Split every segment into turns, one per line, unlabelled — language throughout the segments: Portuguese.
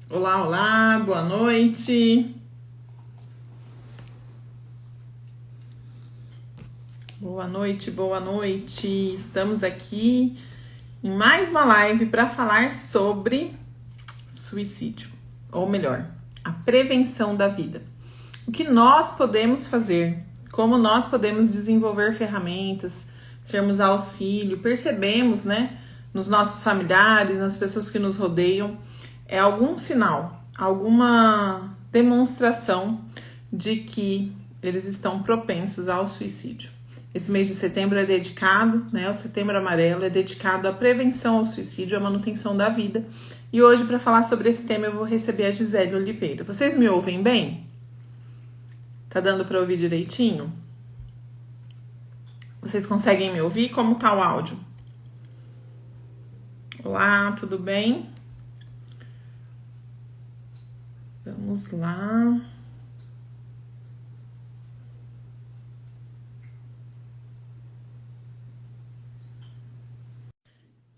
Olá, olá, boa noite. Boa noite, boa noite. Estamos aqui em mais uma live para falar sobre suicídio, ou melhor, a prevenção da vida. O que nós podemos fazer, como nós podemos desenvolver ferramentas, sermos auxílio, percebemos, né, nos nossos familiares, nas pessoas que nos rodeiam, é algum sinal, alguma demonstração de que eles estão propensos ao suicídio. Esse mês de setembro é dedicado, né, o Setembro Amarelo é dedicado à prevenção ao suicídio, à manutenção da vida. E hoje, para falar sobre esse tema, eu vou receber a Gisele Oliveira. Vocês me ouvem bem? Tá dando para ouvir direitinho? Vocês conseguem me ouvir? Como tá o áudio? Olá, tudo bem? Vamos lá.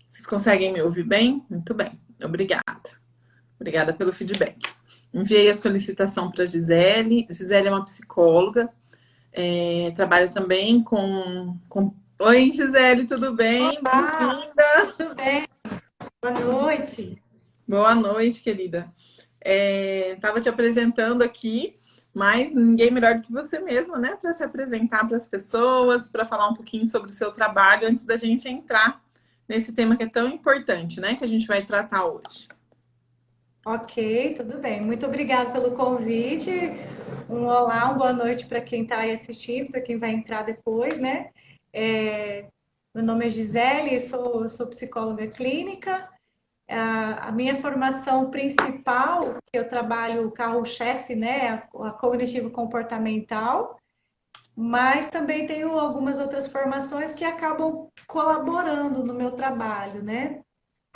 Vocês conseguem me ouvir bem? Muito bem, obrigada. Obrigada pelo feedback. Enviei a solicitação para a Gisele. Gisele é uma psicóloga, trabalha também com... Oi, Gisele, tudo bem?
Olá,
Bem-vinda!
tudo bem? Boa noite.
Boa noite, querida. Estava te apresentando aqui, mas ninguém melhor do que você mesma, né? Para se apresentar para as pessoas, para falar um pouquinho sobre o seu trabalho antes da gente entrar nesse tema que é tão importante, né? Que a gente vai tratar hoje.
Ok, tudo bem. Muito obrigada pelo convite. Um olá, uma boa noite para quem está aí assistindo, para quem vai entrar depois, né? Meu nome é Gisele, sou psicóloga clínica. A minha formação principal, que eu trabalho o carro-chefe, né? A cognitivo-comportamental, mas também tenho algumas outras formações que acabam colaborando no meu trabalho, né?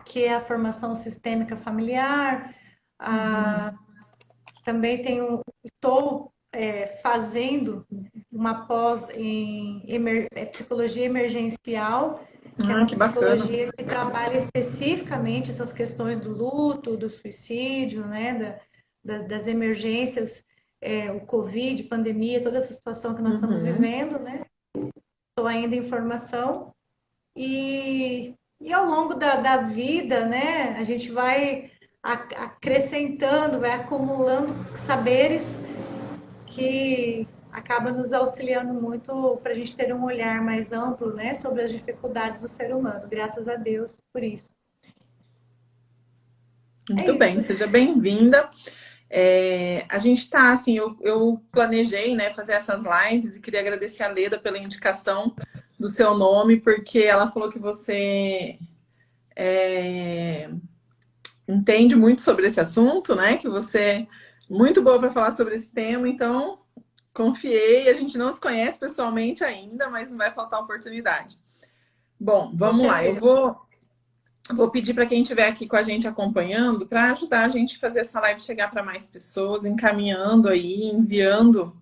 Que é a formação sistêmica familiar.
Uhum.
Também estou fazendo uma pós em psicologia emergencial, que é
Ah,
uma
que bacana.
psicologia que trabalha especificamente essas questões do luto, do suicídio, né, das emergências, o Covid, pandemia, toda essa situação que nós estamos
Uhum.
vivendo, né? Estou ainda em formação e ao longo da vida, né, a gente vai acrescentando, vai acumulando saberes que acaba nos auxiliando muito para a gente ter um olhar mais amplo, né, sobre as dificuldades do ser humano. Graças a Deus por isso. É
Muito
isso.
bem, seja bem-vinda. A gente está assim, eu planejei, né, fazer essas lives e queria agradecer a Leda pela indicação do seu nome, porque ela falou que você é, entende muito sobre esse assunto, né? Que você é muito boa para falar sobre esse tema, então confiei. A gente não se conhece pessoalmente ainda, mas não vai faltar oportunidade. Bom,
Com
vamos lá. Eu
certeza.
vou pedir para quem estiver aqui com a gente acompanhando para ajudar a gente a fazer essa live chegar para mais pessoas, encaminhando aí, enviando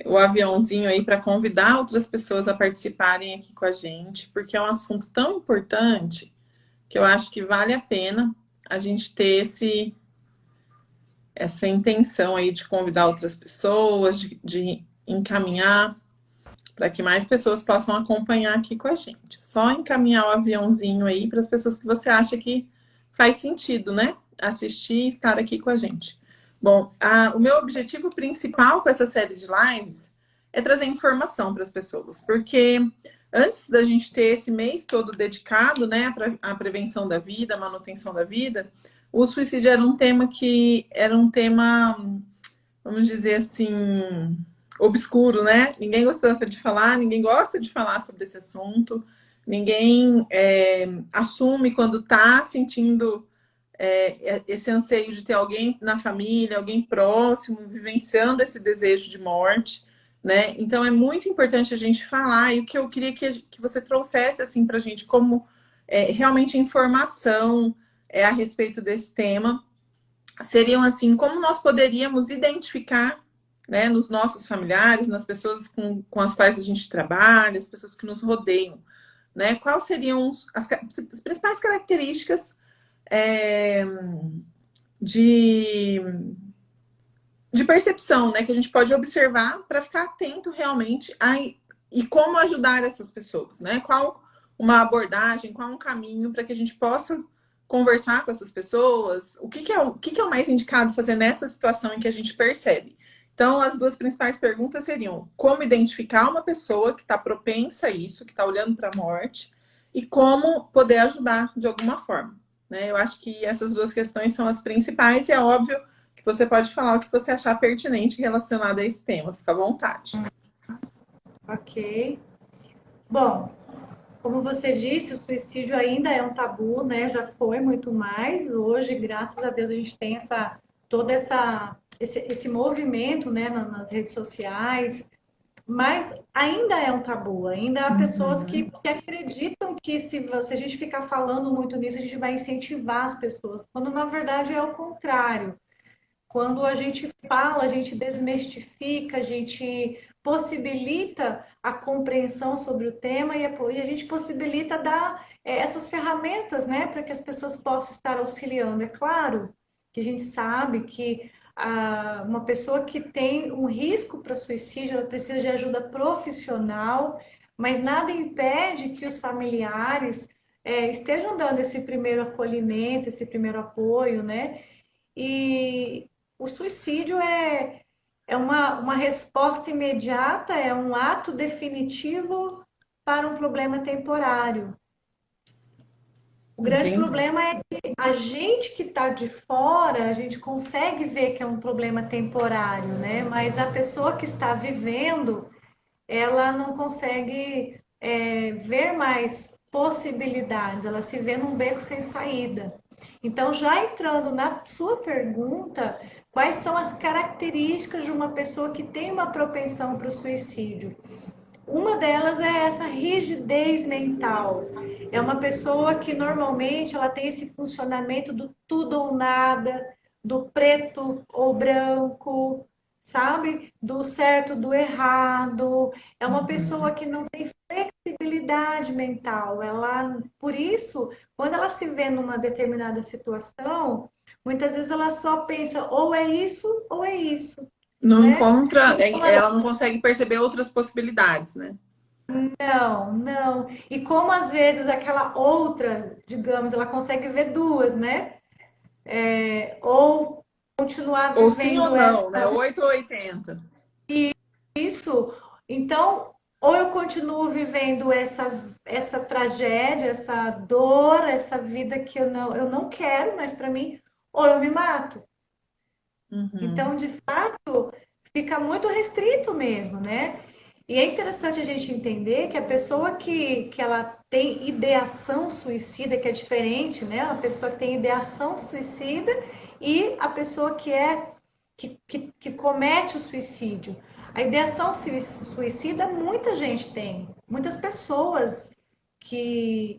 o aviãozinho aí para convidar outras pessoas a participarem aqui com a gente, porque é um assunto tão importante que eu acho que vale a pena a gente ter essa intenção aí de convidar outras pessoas, de encaminhar para que mais pessoas possam acompanhar aqui com a gente. Só encaminhar o aviãozinho aí para as pessoas que você acha que faz sentido, né? Assistir e estar aqui com a gente. Bom, o meu objetivo principal com essa série de lives é trazer informação para as pessoas, porque antes da gente ter esse mês todo dedicado, né, à prevenção da vida, à manutenção da vida, o suicídio era um tema, vamos dizer assim, obscuro, né? Ninguém gostava de falar, ninguém gosta de falar sobre esse assunto, ninguém assume quando está sentindo esse anseio de ter alguém na família, alguém próximo, vivenciando esse desejo de morte, né? Então é muito importante a gente falar, e o que eu queria que você trouxesse assim para a gente como realmente informação a respeito desse tema seriam assim, como nós poderíamos identificar, né, nos nossos familiares, nas pessoas com as quais a gente trabalha, as pessoas que nos rodeiam, né? Quais seriam as principais características é, de, de percepção, né? Que a gente pode observar para ficar atento realmente e como ajudar essas pessoas, né? Qual uma abordagem, qual um caminho para que a gente possa conversar com essas pessoas, o que é o mais indicado fazer nessa situação em que a gente percebe. Então, as duas principais perguntas seriam como identificar uma pessoa que está propensa a isso, que está olhando para a morte, e como poder ajudar de alguma forma. Né? Eu acho que essas duas questões são as principais, e é óbvio que você pode falar o que você achar pertinente relacionado a esse tema. Fica à vontade.
Ok. Bom, como você disse, o suicídio ainda é um tabu, né? Já foi muito mais. Hoje, graças a Deus, a gente tem esse movimento, né, nas redes sociais, mas ainda é um tabu. Ainda há pessoas que acreditam que se a gente ficar falando muito nisso, a gente vai incentivar as pessoas, quando na verdade é o contrário. Quando a gente fala, a gente desmistifica, a gente possibilita a compreensão sobre o tema e a gente possibilita dar essas ferramentas, né, para que as pessoas possam estar auxiliando. É claro que a gente sabe que uma pessoa que tem um risco para suicídio, ela precisa de ajuda profissional, mas nada impede que os familiares estejam dando esse primeiro acolhimento, esse primeiro apoio, né? E o suicídio é uma resposta imediata, é um ato definitivo para um problema temporário. O grande
Entendi.
problema é que a gente que está de fora, a gente consegue ver que é um problema temporário, né? Mas a pessoa que está vivendo, ela não consegue ver mais possibilidades, ela se vê num beco sem saída. Então, já entrando na sua pergunta, quais são as características de uma pessoa que tem uma propensão para o suicídio? Uma delas é essa rigidez mental. É uma pessoa que normalmente ela tem esse funcionamento do tudo ou nada, do preto ou branco, sabe? Do certo, do errado. É uma pessoa que não tem flexibilidade mental. Ela, por isso, quando ela se vê numa determinada situação, muitas vezes ela só pensa ou é isso ou é isso,
Não
né?
encontra,
E como
ela não consegue perceber outras possibilidades, né?
não, não. E como às vezes aquela outra, digamos, ela consegue ver duas, né? Ou continuar
Ou sim ou
vivendo
não, né? 8 ou 80.
isso. Então, ou eu continuo vivendo essa tragédia, essa dor, essa vida que eu não quero mais para mim, ou eu me mato.
Uhum.
Então, de fato, fica muito restrito mesmo, né? E é interessante a gente entender que a pessoa que ela tem ideação suicida, que é diferente, né? A pessoa que tem ideação suicida e a pessoa que comete o suicídio. A ideação suicida muita gente tem, muitas pessoas que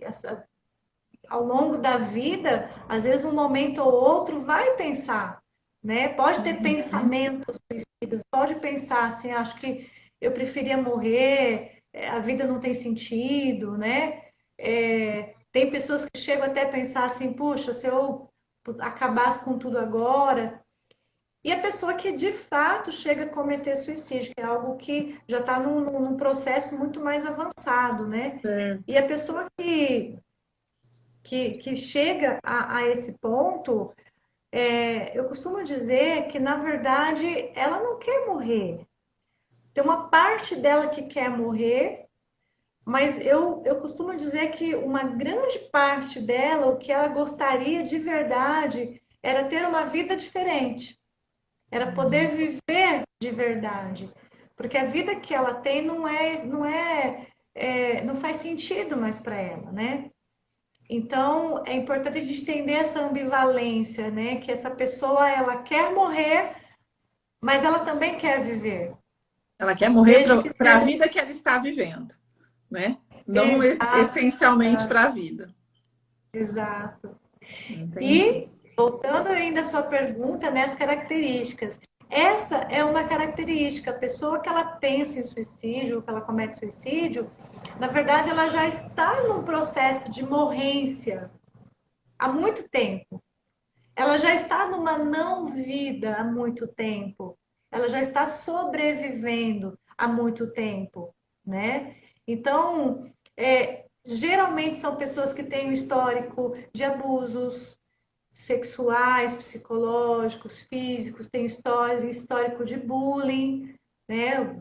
ao longo da vida, às vezes um momento ou outro vai pensar, né? Pode ter pensamentos suicidas, pode pensar assim, acho que eu preferia morrer, a vida não tem sentido, né? Tem pessoas que chegam até a pensar assim, puxa, se eu acabasse com tudo agora. E a pessoa que de fato chega a cometer suicídio, que é algo que já está num processo muito mais avançado, né? E
Certo.
a pessoa que chega a esse ponto, eu costumo dizer que, na verdade, ela não quer morrer. Tem uma parte dela que quer morrer, mas eu costumo dizer que uma grande parte dela, o que ela gostaria de verdade, era ter uma vida diferente, era poder viver de verdade. Porque a vida que ela tem não faz sentido mais para ela, né? Então, é importante a gente entender essa ambivalência, né? Que essa pessoa, ela quer morrer, mas ela também quer viver.
Ela quer morrer
Desde que
para a vida que ela está vivendo, né? Não
exato,
essencialmente para a vida.
exato.
Entendi.
E, voltando ainda à sua pergunta, né? As características. Essa é uma característica. A pessoa que ela pensa em suicídio, que ela comete suicídio, na verdade, ela já está num processo de morrência há muito tempo. ela já está numa não vida há muito tempo. Ela já está sobrevivendo há muito tempo, né? Então, geralmente são pessoas que têm um histórico de abusos sexuais, psicológicos, físicos, têm histórico de bullying, né?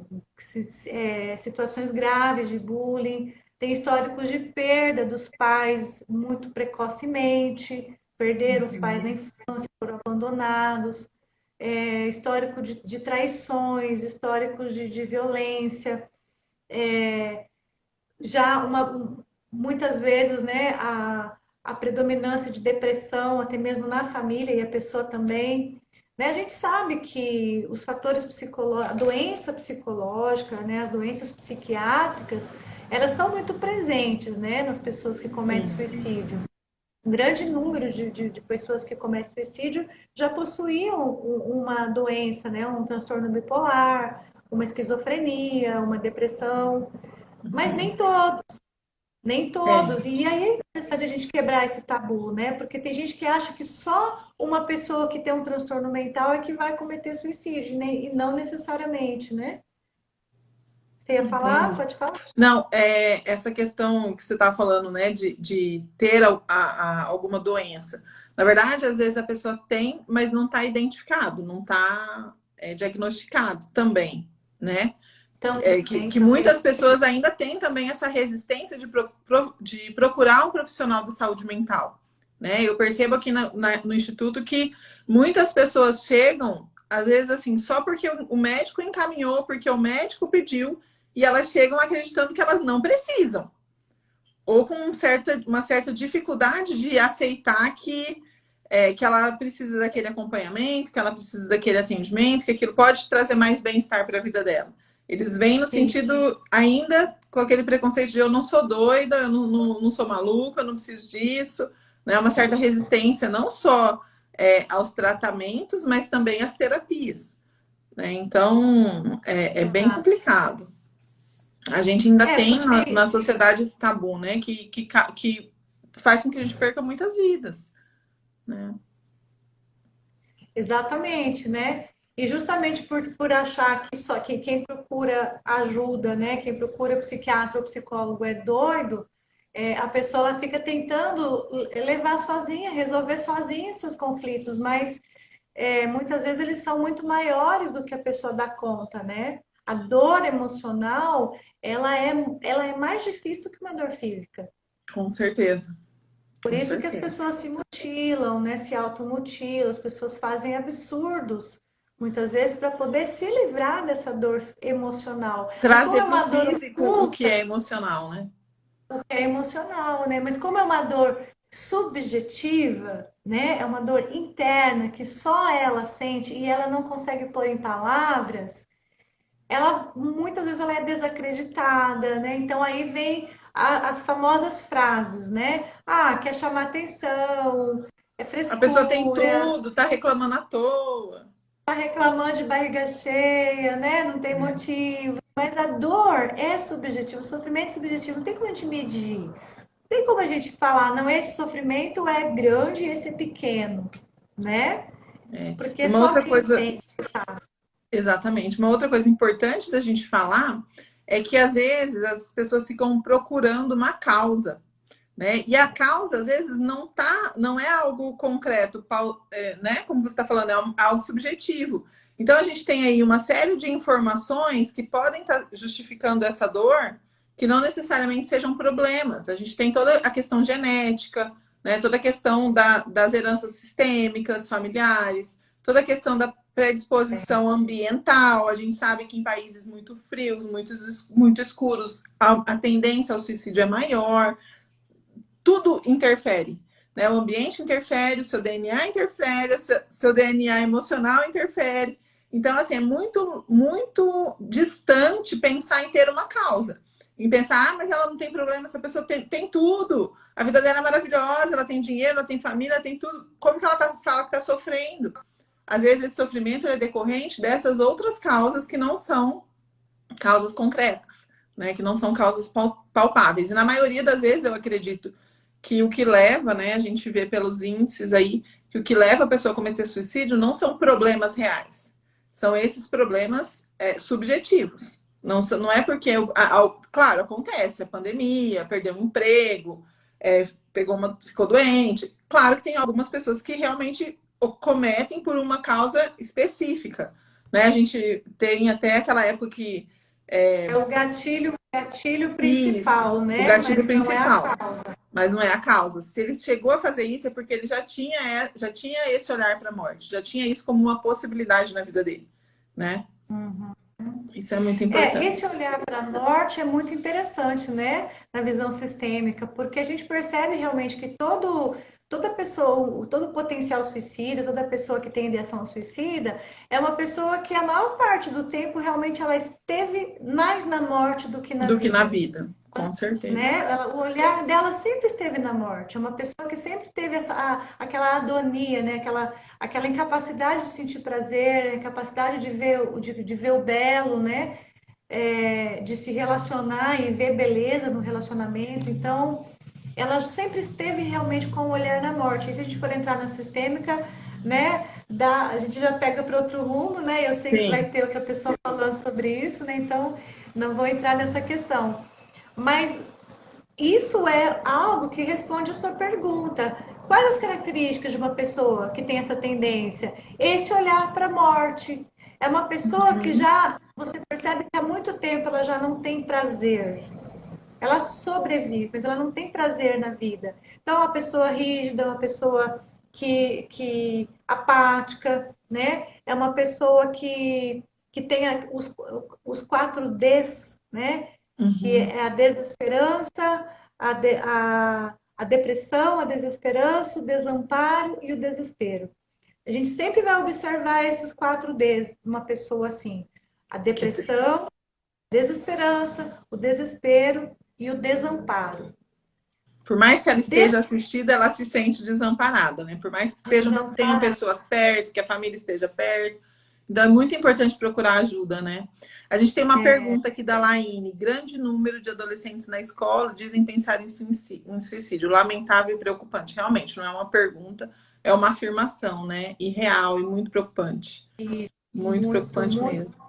Situações graves de bullying, tem históricos de perda dos pais muito precocemente, perderam os pais na
Uhum.
infância, foram abandonados, histórico de traições, históricos de violência, já muitas vezes, né, a predominância de depressão, até mesmo na família, e a pessoa também. Né? A gente sabe que os fatores psicológicos, a doença psicológica, né, as doenças psiquiátricas, elas são muito presentes, né, nas pessoas que cometem
Sim.
suicídio. Um grande número de pessoas que cometem suicídio já possuíam uma doença, né, um transtorno bipolar, uma esquizofrenia, uma depressão, mas
Uhum.
nem todos. Nem
É.
todos. E aí é interessante a gente quebrar esse tabu, né? Porque tem gente que acha que só uma pessoa que tem um transtorno mental é que vai cometer suicídio, né? E não necessariamente, né? Você ia falar?
Entendi.
Pode falar.
Não, essa questão que você está falando, né, de ter alguma doença. Na verdade, às vezes a pessoa tem, mas não está identificado, não está diagnosticado também, né? Que
Também.
muitas pessoas ainda têm também essa resistência de procurar um profissional de saúde mental, né? Eu percebo aqui no Instituto que muitas pessoas chegam, às vezes assim, só porque o médico encaminhou, porque o médico pediu, e elas chegam acreditando que elas não precisam, ou com uma certa dificuldade de aceitar que ela precisa daquele acompanhamento, que ela precisa daquele atendimento, que aquilo pode trazer mais bem-estar para a vida dela. Eles vêm no
Sim,
sentido ainda com aquele preconceito de eu não sou doida, eu não sou maluca, eu não preciso disso, né? Uma certa resistência não só aos tratamentos, mas também às terapias, né? Então é bem
exato.
complicado. A gente ainda tem
Porque
na sociedade esse tabu, né? Que faz com que a gente perca muitas vidas, né?
exatamente, né? E justamente por achar que só que quem procura ajuda, né? Quem procura psiquiatra ou psicólogo é doido, a pessoa ela fica tentando levar sozinha, resolver sozinha seus conflitos, mas muitas vezes eles são muito maiores do que a pessoa dá conta, né? A dor emocional, ela é mais difícil do que uma dor física.
Com certeza,
Por
com
isso que as
certeza.
pessoas se mutilam, né? Se automutilam, as pessoas fazem absurdos, muitas vezes, para poder se livrar dessa dor emocional. Mas como
Trazer
é
para o
uma dor
físico o que
oculta,
é emocional, né?
é emocional, né? Mas como é uma dor subjetiva, né? É uma dor interna que só ela sente e ela não consegue pôr em palavras, ela muitas vezes ela é desacreditada, né? Então aí vem as famosas frases, né? Ah, quer chamar atenção, é
A pessoa tem
frescura,
tudo, tá reclamando à toa.
tá reclamando de barriga cheia, né? Não tem
É,
motivo. Mas a dor é subjetiva, o sofrimento é subjetivo, não tem como a gente medir. Não tem como a gente falar, não, esse sofrimento é grande e esse é pequeno, né?
E
Porque
uma
só
outra
quem
coisa,
sente.
exatamente, uma outra coisa importante da gente falar é que às vezes as pessoas ficam procurando uma causa, né? E a causa às vezes não é algo concreto, né? Como você está falando, algo subjetivo. Então a gente tem aí uma série de informações que podem estar justificando essa dor, que não necessariamente sejam problemas. A gente tem toda a questão genética, né? Toda a questão das heranças sistêmicas, familiares, toda a questão da predisposição ambiental. A gente sabe que em países muito frios, muito escuros, a tendência ao suicídio é maior. Tudo interfere, né? O ambiente interfere, o seu DNA interfere, o seu DNA emocional interfere. Então, assim, é muito, muito distante pensar em ter uma causa. Em pensar, mas ela não tem problema, essa pessoa tem tudo. A vida dela é maravilhosa, ela tem dinheiro, ela tem família, ela tem tudo. Como que ela fala que está sofrendo? Às vezes esse sofrimento é decorrente dessas outras causas que não são causas concretas, né? Que não são causas palpáveis. E na maioria das vezes eu acredito que o que leva, né, a gente vê pelos índices aí, que o que leva a pessoa a cometer suicídio não são problemas reais. São esses problemas subjetivos. Não é porque... claro, acontece. A pandemia, perdeu um emprego, ficou doente. Claro que tem algumas pessoas que realmente cometem por uma causa específica. Né? A gente tem até aquela época que...
É o gatilho principal,
isso,
né?
o gatilho
Mas não é
principal.
a causa.
Mas não é a causa. Se ele chegou a fazer isso, é porque ele já tinha esse olhar para a morte, já tinha isso como uma possibilidade na vida dele, né?
Uhum.
Isso é muito importante.
Esse olhar para a morte é muito interessante, né? Na visão sistêmica, porque a gente percebe realmente que toda pessoa, todo potencial suicida, toda pessoa que tem ideação suicida, é uma pessoa que a maior parte do tempo realmente ela esteve mais na morte do que na
Do
vida.
que na vida, com certeza.
Né? O olhar dela sempre esteve na morte. É uma pessoa que sempre teve aquela adonia, né? Aquela incapacidade de sentir prazer, incapacidade de ver o belo, né? De se relacionar e ver beleza no relacionamento. Então, ela sempre esteve realmente com o olhar na morte. E se a gente for entrar na sistêmica, né? A gente já pega para outro rumo, né? Eu sei que vai ter outra pessoa falando sobre isso, né? Então, não vou entrar nessa questão. Mas isso é algo que responde a sua pergunta. Quais as características de uma pessoa que tem essa tendência? Esse olhar para a morte. É uma pessoa que já, você percebe que há muito tempo ela já não tem prazer. Ela sobrevive, mas ela não tem prazer na vida. Então, é uma pessoa rígida, uma pessoa que apática, né? É uma pessoa que tem os 4 Ds, né? Que é a desesperança, a depressão, a desesperança, o desamparo e o desespero. A gente sempre vai observar esses 4 Ds de uma pessoa assim. A depressão, a desesperança, o desespero e o desamparo.
Por mais que ela esteja assistida, ela se sente desamparada, né? Por mais que não tenham pessoas perto, que a família esteja perto. Então é muito importante procurar ajuda, né? A gente tem uma pergunta aqui da Laine. Grande número de adolescentes na escola dizem pensar em suicídio. Lamentável e preocupante. Realmente, não é uma pergunta, é uma afirmação, né? E real e muito preocupante. Muito preocupante mesmo.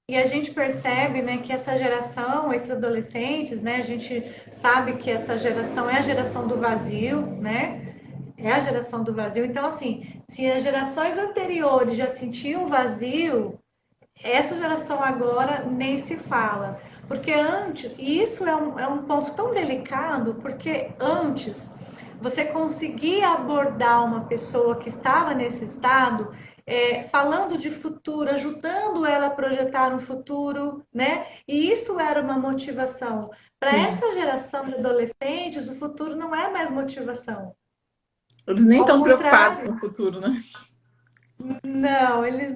E a gente percebe, né, que essa geração, esses adolescentes, né, a gente sabe que essa geração é a geração do vazio, né? É a geração do vazio. Então, assim, se as gerações anteriores já sentiam vazio, essa geração agora nem se fala. Porque antes, e isso é um ponto tão delicado, porque antes você conseguia abordar uma pessoa que estava nesse estado, falando de futuro, ajudando ela a projetar um futuro, né? E isso era uma motivação. Para essa geração de adolescentes, o futuro não é mais motivação.
Eles nem estão preocupados com o futuro, né?
Não, eles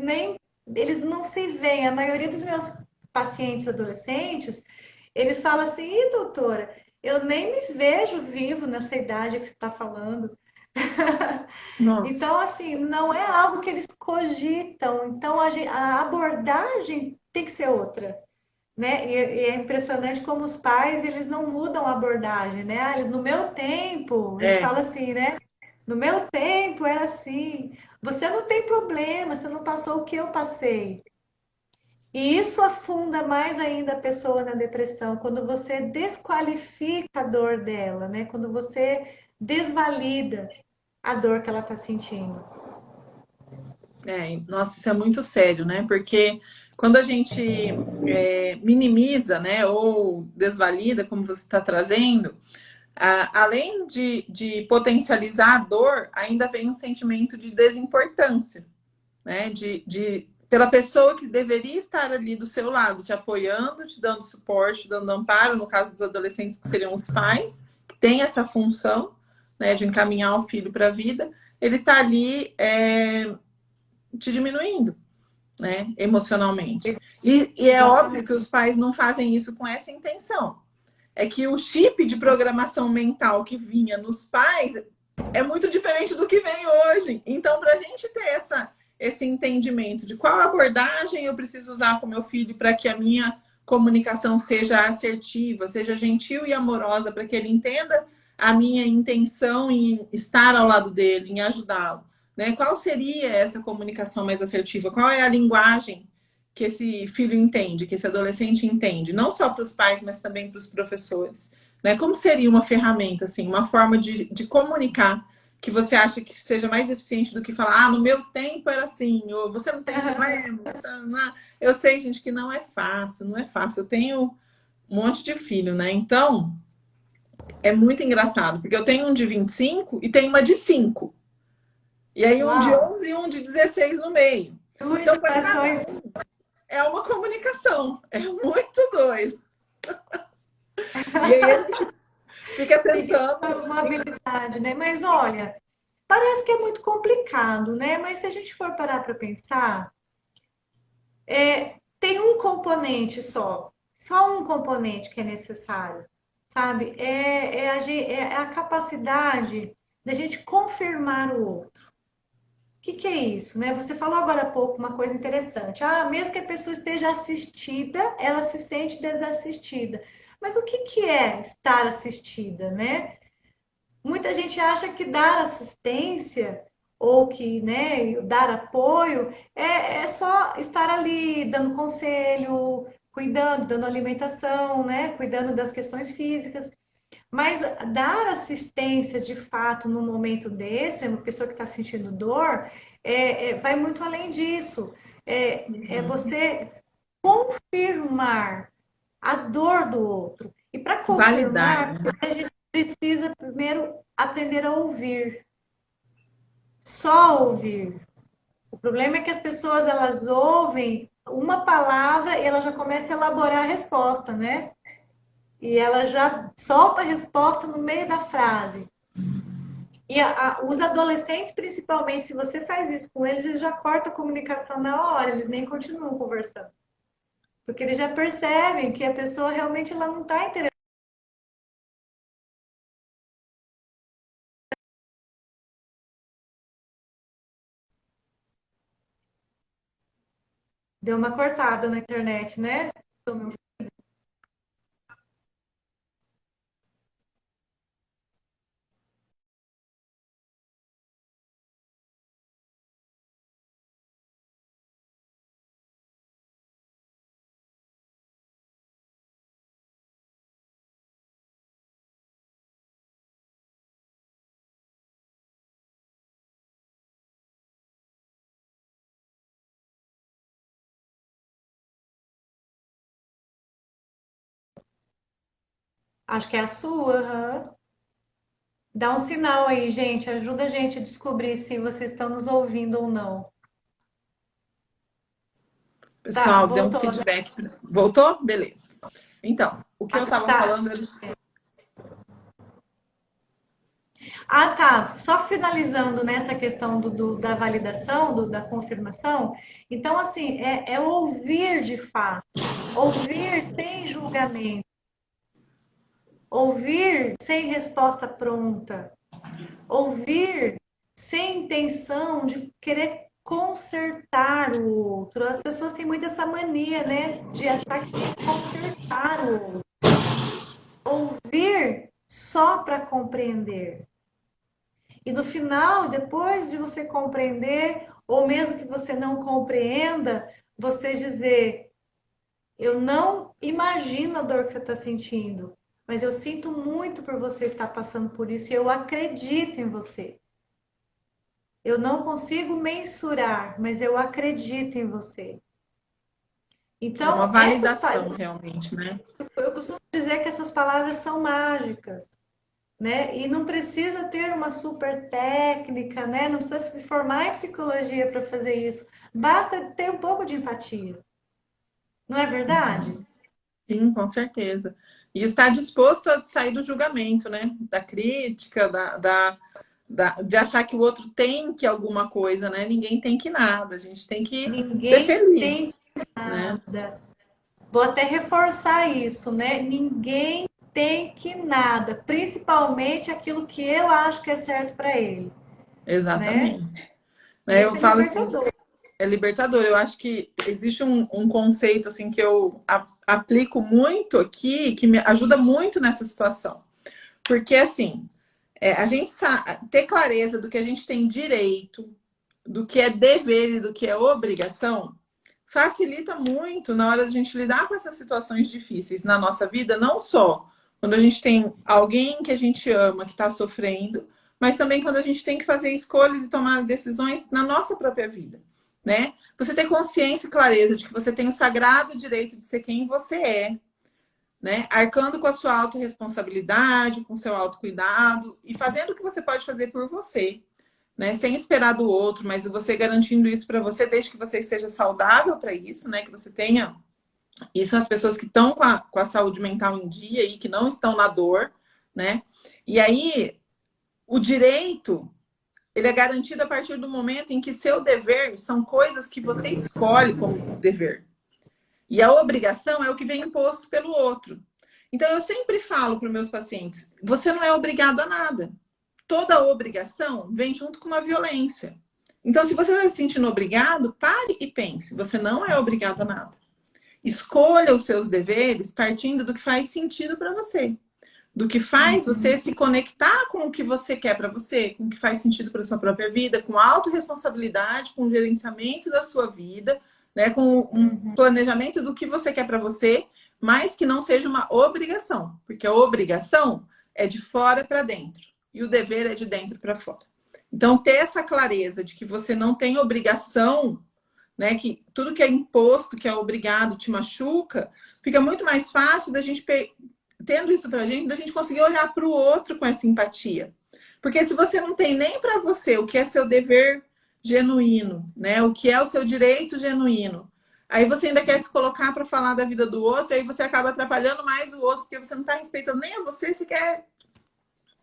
não se veem. A maioria dos meus pacientes adolescentes, eles falam assim, Ih, doutora, eu nem me vejo vivo nessa idade que você está falando.
Nossa.
Então, assim, não é algo que eles cogitam. Então, a abordagem tem que ser outra. Né? E é impressionante como os pais, eles não mudam a abordagem, né? No meu tempo, eles falam assim, né? No meu tempo era assim. Você não tem problema, você não passou o que eu passei. E isso afunda mais ainda a pessoa na depressão, quando você desqualifica a dor dela, né? Quando você desvalida a dor que ela está sentindo.
Nossa, isso é muito sério, né? Porque quando a gente minimiza, né, ou desvalida, como você está trazendo, além de potencializar a dor, ainda vem um sentimento de desimportância, né? Pela pessoa que deveria estar ali do seu lado, te apoiando, te dando suporte, te dando amparo, no caso dos adolescentes, que seriam os pais, que tem essa função, né, de encaminhar o filho para a vida, ele está ali te diminuindo, né, emocionalmente. E é óbvio que os pais não fazem isso com essa intenção. É que o chip de programação mental que vinha nos pais é muito diferente do que vem hoje. Então, para a gente ter esse entendimento de qual abordagem eu preciso usar com meu filho para que a minha comunicação seja assertiva, seja gentil e amorosa, para que ele entenda a minha intenção em estar ao lado dele, em ajudá-lo, né? Qual seria essa comunicação mais assertiva? Qual é a linguagem que esse filho entende, que esse adolescente entende? Não só para os pais, mas também para os professores, né? Como seria uma ferramenta, assim, uma forma de comunicar que você acha que seja mais eficiente do que falar, no meu tempo era assim, ou você não tem problema, não. Eu sei, gente, que não é fácil, não é fácil. Eu tenho um monte de filho, né? Então, é muito engraçado, porque eu tenho um de 25 e tenho uma de 5. E aí um de
Uau!
11 e um de 16 no meio.
Duas
Então, para cada
gerações.
um, é uma comunicação. É muito doido. E aí a gente fica
Tem que ter
tentando.
uma habilidade, né? Mas olha, parece que é muito complicado, né? Mas se a gente for parar para pensar, tem um componente só um componente que é necessário, sabe? É a capacidade da gente confirmar o outro. O que é isso, né? Você falou agora há pouco uma coisa interessante. Ah, mesmo que a pessoa esteja assistida, ela se sente desassistida. Mas o que é estar assistida, né? Muita gente acha que dar assistência ou que, né, dar apoio é só estar ali dando conselho, cuidando, dando alimentação, né, cuidando das questões físicas. Mas dar assistência de fato no momento desse, uma pessoa que está sentindo dor, vai muito além disso. É você confirmar a dor do outro. E para
Validar,
confirmar,
né?
a gente precisa primeiro aprender a ouvir. Só ouvir. O problema é que as pessoas elas ouvem uma palavra e ela já começa a elaborar a resposta, né? E ela já solta a resposta no meio da frase. E os adolescentes, principalmente, se você faz isso com eles, eles já cortam a comunicação na hora, eles nem continuam conversando. Porque eles já percebem que a pessoa realmente ela não está interessada. Deu uma cortada na internet, né? Acho que é a sua. Aham. Dá um sinal aí, gente. Ajuda a gente a descobrir se vocês estão nos ouvindo ou não. Tá,
Pessoal, deu um
voltou, né?
feedback. Voltou? Beleza. Então, o que eu
Acho que
estava
tá.
falando, eles...
Ah, tá. Só finalizando nessa questão da validação, da confirmação. Então, assim, é ouvir de fato. Ouvir sem julgamento. Ouvir sem resposta pronta. Ouvir sem intenção de querer consertar o outro. As pessoas têm muito essa mania, né, de achar que tem que consertar o outro. Ouvir só para compreender. E no final, depois de você compreender, ou mesmo que você não compreenda, você dizer: eu não imagino a dor que você está sentindo, mas eu sinto muito por você estar passando por isso e eu acredito em você. Eu não consigo mensurar, mas eu acredito em você.
É uma
Então,
validação, realmente, né?
eu costumo dizer que essas palavras são mágicas, né? E não precisa ter uma super técnica, né? Não precisa se formar em psicologia para fazer isso. Basta ter um pouco de empatia. Não é verdade?
Sim, com certeza. E estar disposto a sair do julgamento, né? Da crítica, de achar que o outro tem que alguma coisa, né? Ninguém tem que nada, a gente tem que ser
Ninguém tem
feliz, né?
nada. Vou até reforçar isso, né? Ninguém tem que nada, principalmente aquilo que eu acho que é certo para ele, né?
Exatamente.
E
Né,
isso
eu
é
falo assim,
libertador.
é libertador. Eu acho que existe um conceito assim que eu aplico muito aqui, que me ajuda muito nessa situação. Porque, assim, a gente ter clareza do que a gente tem direito, do que é dever e do que é obrigação, facilita muito na hora de a gente lidar com essas situações difíceis na nossa vida, não só quando a gente tem alguém que a gente ama que está sofrendo, mas também quando a gente tem que fazer escolhas e tomar decisões na nossa própria vida, né? Você ter consciência e clareza de que você tem o sagrado direito de ser quem você é, né? Arcando com a sua autorresponsabilidade, com o seu autocuidado e fazendo o que você pode fazer por você, né? Sem esperar do outro, mas você garantindo isso para você, desde que você esteja saudável para isso, né? Que você tenha isso, as pessoas que estão com a saúde mental em dia e que não estão na dor, né? E aí, o direito, ele é garantido a partir do momento em que seu dever são coisas que você escolhe como dever. E a obrigação é o que vem imposto pelo outro. Então, eu sempre falo para os meus pacientes, você não é obrigado a nada. Toda obrigação vem junto com uma violência. Então, se você está se sentindo obrigado, pare e pense. Você não é obrigado a nada. Escolha os seus deveres partindo do que faz sentido para você. Do que faz você se conectar com o que você quer para você, com o que faz sentido para sua própria vida, com autorresponsabilidade, com o gerenciamento da sua vida, né, com um planejamento do que você quer para você, mas que não seja uma obrigação, porque a obrigação é de fora para dentro e o dever é de dentro para fora. Então, ter essa clareza de que você não tem obrigação, né, que tudo que é imposto, que é obrigado, te machuca, fica muito mais fácil da gente, tendo isso pra gente, da gente conseguir olhar para o outro com essa empatia. Porque se você não tem nem para você o que é seu dever genuíno, né, o que é o seu direito genuíno, aí você ainda quer se colocar para falar da vida do outro, aí você acaba atrapalhando mais o outro, porque você não está respeitando nem a você, você quer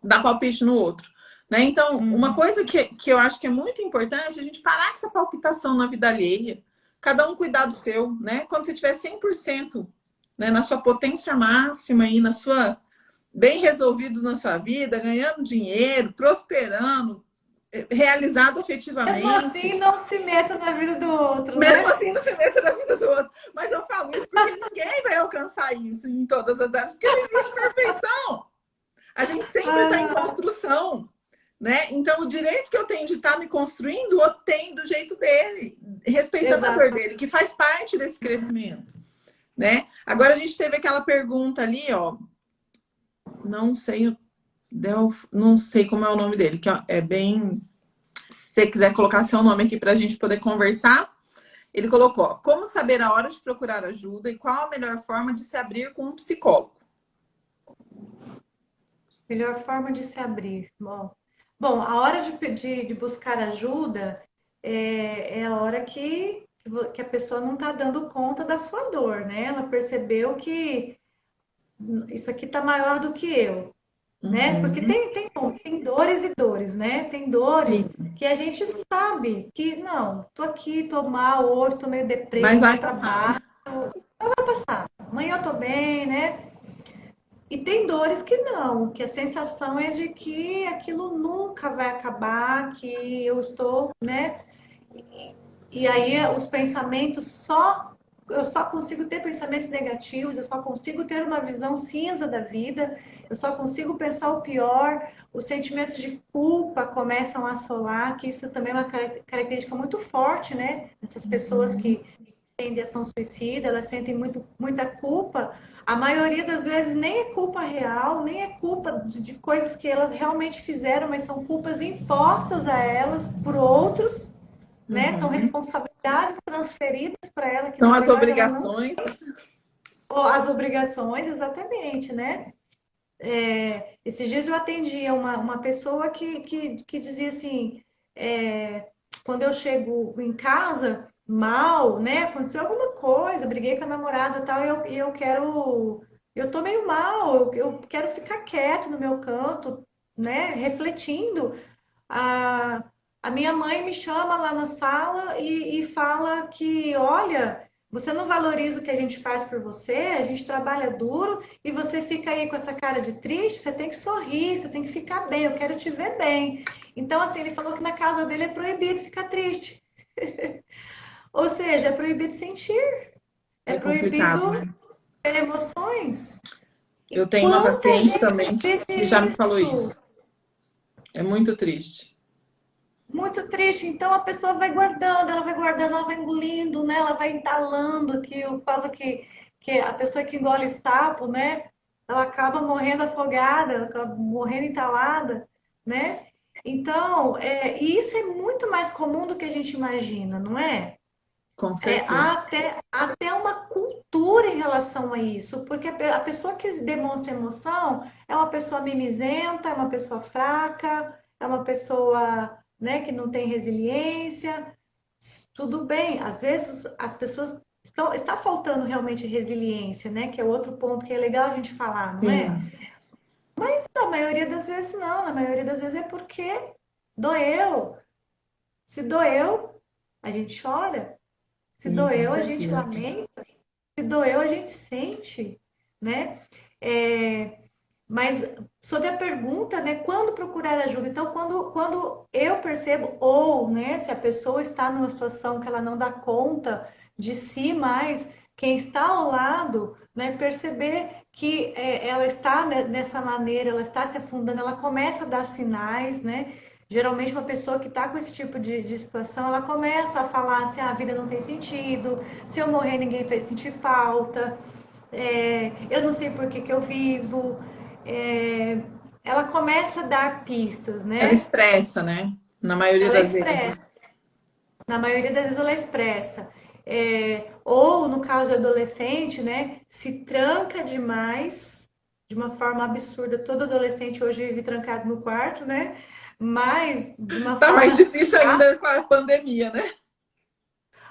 dar palpite no outro. Né? Então, uma coisa que eu acho que é muito importante é a gente parar com essa palpitação na vida alheia. Cada um cuidar do seu, né? Quando você tiver 100%, né, na sua potência máxima e na sua bem resolvido na sua vida, ganhando dinheiro, prosperando, realizado
Mesmo
afetivamente.
assim, não se meta na vida do outro,
Mesmo
né?
assim, não se meta na vida do outro. Mas eu falo isso porque ninguém vai alcançar isso em todas as áreas, porque não existe perfeição. A gente sempre está em construção. Né? Então, o direito que eu tenho de estar me construindo, eu tenho do jeito dele, respeitando a dor
Exato.
dele, que faz parte desse crescimento. Né? Agora, a gente teve aquela pergunta ali, ó. Não sei, não sei como é o nome dele, que é bem. Se você quiser colocar seu nome aqui para a gente poder conversar. Ele colocou: ó, como saber a hora de procurar ajuda e qual a melhor forma de se abrir com um psicólogo?
Melhor forma de se abrir. Bom, a hora de buscar ajuda é a hora que a pessoa não está dando conta da sua dor, né? Ela percebeu que isso aqui está maior do que eu, né? Porque
Uhum.
tem dores e dores, né? Tem dores
Sim.
que a gente sabe que, não, tô aqui, tô mal hoje, tô meio deprê,
Mas vai
meio para
passar.
baixo, amanhã eu tô bem, né? E tem dores que não, que a sensação é de que aquilo nunca vai acabar, que eu estou, né? E aí os pensamentos eu só consigo ter pensamentos negativos, eu só consigo ter uma visão cinza da vida, eu só consigo pensar o pior, os sentimentos de culpa começam a assolar, que isso também é uma característica muito forte, né? Essas pessoas que têm de ação suicida, elas sentem muita culpa. A maioria das vezes nem é culpa real, nem é culpa de coisas que elas realmente fizeram, mas são culpas impostas a elas por outros, né? São
Uhum.
responsabilidades transferidas para ela que
São
na
as
verdade ela não.
obrigações.
Ou as obrigações, exatamente, né? Esses dias eu atendi uma pessoa que dizia assim: quando eu chego em casa mal, né? Aconteceu alguma coisa, briguei com a namorada e tal, e eu quero. Eu tô meio mal, eu quero ficar quieto no meu canto, né? Refletindo. A, a minha mãe me chama lá na sala e fala que, olha, você não valoriza o que a gente faz por você, a gente trabalha duro e você fica aí com essa cara de triste, você tem que sorrir, você tem que ficar bem, eu quero te ver bem. Então, assim, ele falou que na casa dele é proibido ficar triste. Ou seja, é proibido sentir, é
É complicado,
proibido
né?
ter emoções.
Eu tenho uma
Quanta
paciente
gente
também que já
vive
me falou
isso?
isso. É muito triste.
Muito triste. Então a pessoa vai guardando, ela vai engolindo, né? Ela vai entalando, que eu falo que a pessoa que engole sapo, né? Ela acaba morrendo afogada, ela acaba morrendo entalada, né? Então, isso é muito mais comum do que a gente imagina, não é?
Com
Há
certeza.
até uma cultura em relação a isso, porque a pessoa que demonstra emoção é uma pessoa mimizenta, é uma pessoa fraca, é uma pessoa, né, que não tem resiliência. Tudo bem, às vezes as pessoas está faltando realmente resiliência, né, que é outro ponto que é legal a gente falar, não é?
Sim,
Mas na maioria das vezes não, na maioria das vezes é porque doeu. Se doeu, a gente chora. Se
sim, com
doeu, a gente
certeza.
lamenta. Se doeu, a gente sente, né? É, mas sobre a pergunta, né? Quando procurar ajuda? Então, quando eu percebo, ou, né, se a pessoa está numa situação que ela não dá conta de si mais, quem está ao lado, né, perceber que ela está nessa maneira, ela está se afundando, ela começa a dar sinais, né? Geralmente, uma pessoa que está com esse tipo de situação, ela começa a falar assim: ah, a vida não tem sentido, se eu morrer, ninguém vai sentir falta, eu não sei por que que eu vivo. É, ela começa a dar pistas,
Ela
né?
expressa, né? Na maioria
Ela
das
expressa,
vezes.
na maioria das vezes ela expressa. Ou no caso do adolescente, né? Se tranca demais, de uma forma absurda. Todo adolescente hoje vive trancado no quarto, né? Mas de uma
Tá mais
forma
difícil ainda com a pandemia, né?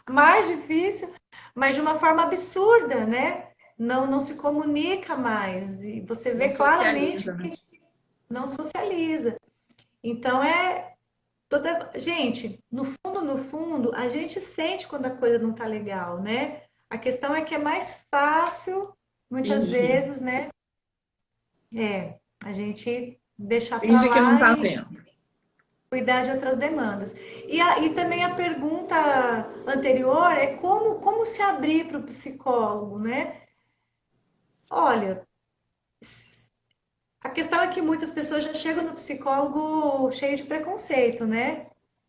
mais difícil, mas de uma forma absurda, né? Não se comunica mais. E você
Não
vê claramente
socializa, né?
que não socializa. Então gente, no fundo, a gente sente quando a coisa não tá legal, né? A questão é que é mais fácil, muitas
Fingir.
vezes, né? A gente deixar para
Finge que não
lá
tá
e
vendo.
cuidar de outras demandas. E também a pergunta anterior é como se abrir para o psicólogo, né? Olha, a questão é que muitas pessoas já chegam no psicólogo cheio de preconceito, né?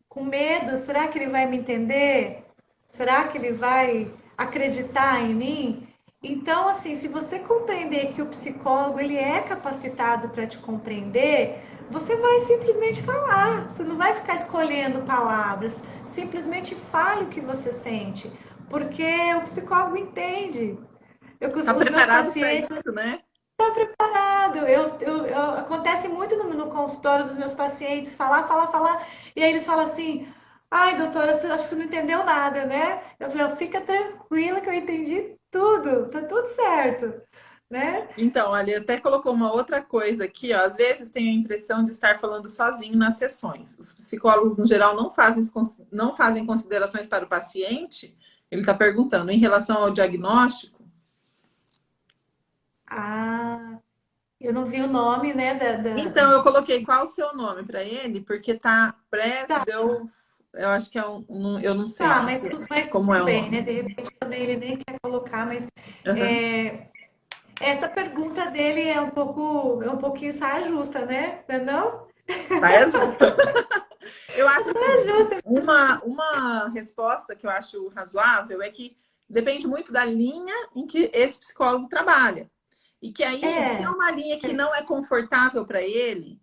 Com medo, será que ele vai me entender? Será que ele vai acreditar em mim? Então, assim, se você compreender que o psicólogo ele é capacitado para te compreender, você vai simplesmente falar. Você não vai ficar escolhendo palavras. Simplesmente fale o que você sente, porque o psicólogo entende.
Tá
Os meus
preparado para
pacientes
isso, né?
preparado. Acontece muito no consultório dos meus pacientes, falar, e aí eles falam assim: ai, doutora, você acho que você não entendeu nada, né? Eu falei: fica tranquila que eu entendi tudo, tá tudo certo, né?
Então, olha, até colocou uma outra coisa aqui, ó. Às vezes tenho a impressão de estar falando sozinho nas sessões. Os psicólogos, no geral, não fazem considerações para o paciente. Ele está perguntando em relação ao diagnóstico.
Ah, eu não vi o nome, né,
Então, eu coloquei qual o seu nome para ele, porque tá Presdel, eu acho que é eu não sei o
tá,
que que é,
mas
como é
tudo
o
bem, né?
nome.
De repente também ele nem quer colocar, mas
Aham.
é, essa pergunta dele é um pouquinho saia justa, né? Não é não?
Tá, é justo. Eu acho
É
assim,
justa.
uma resposta que eu acho razoável é que depende muito da linha em que esse psicólogo trabalha. E que aí, se é
É,
uma linha que não é confortável para ele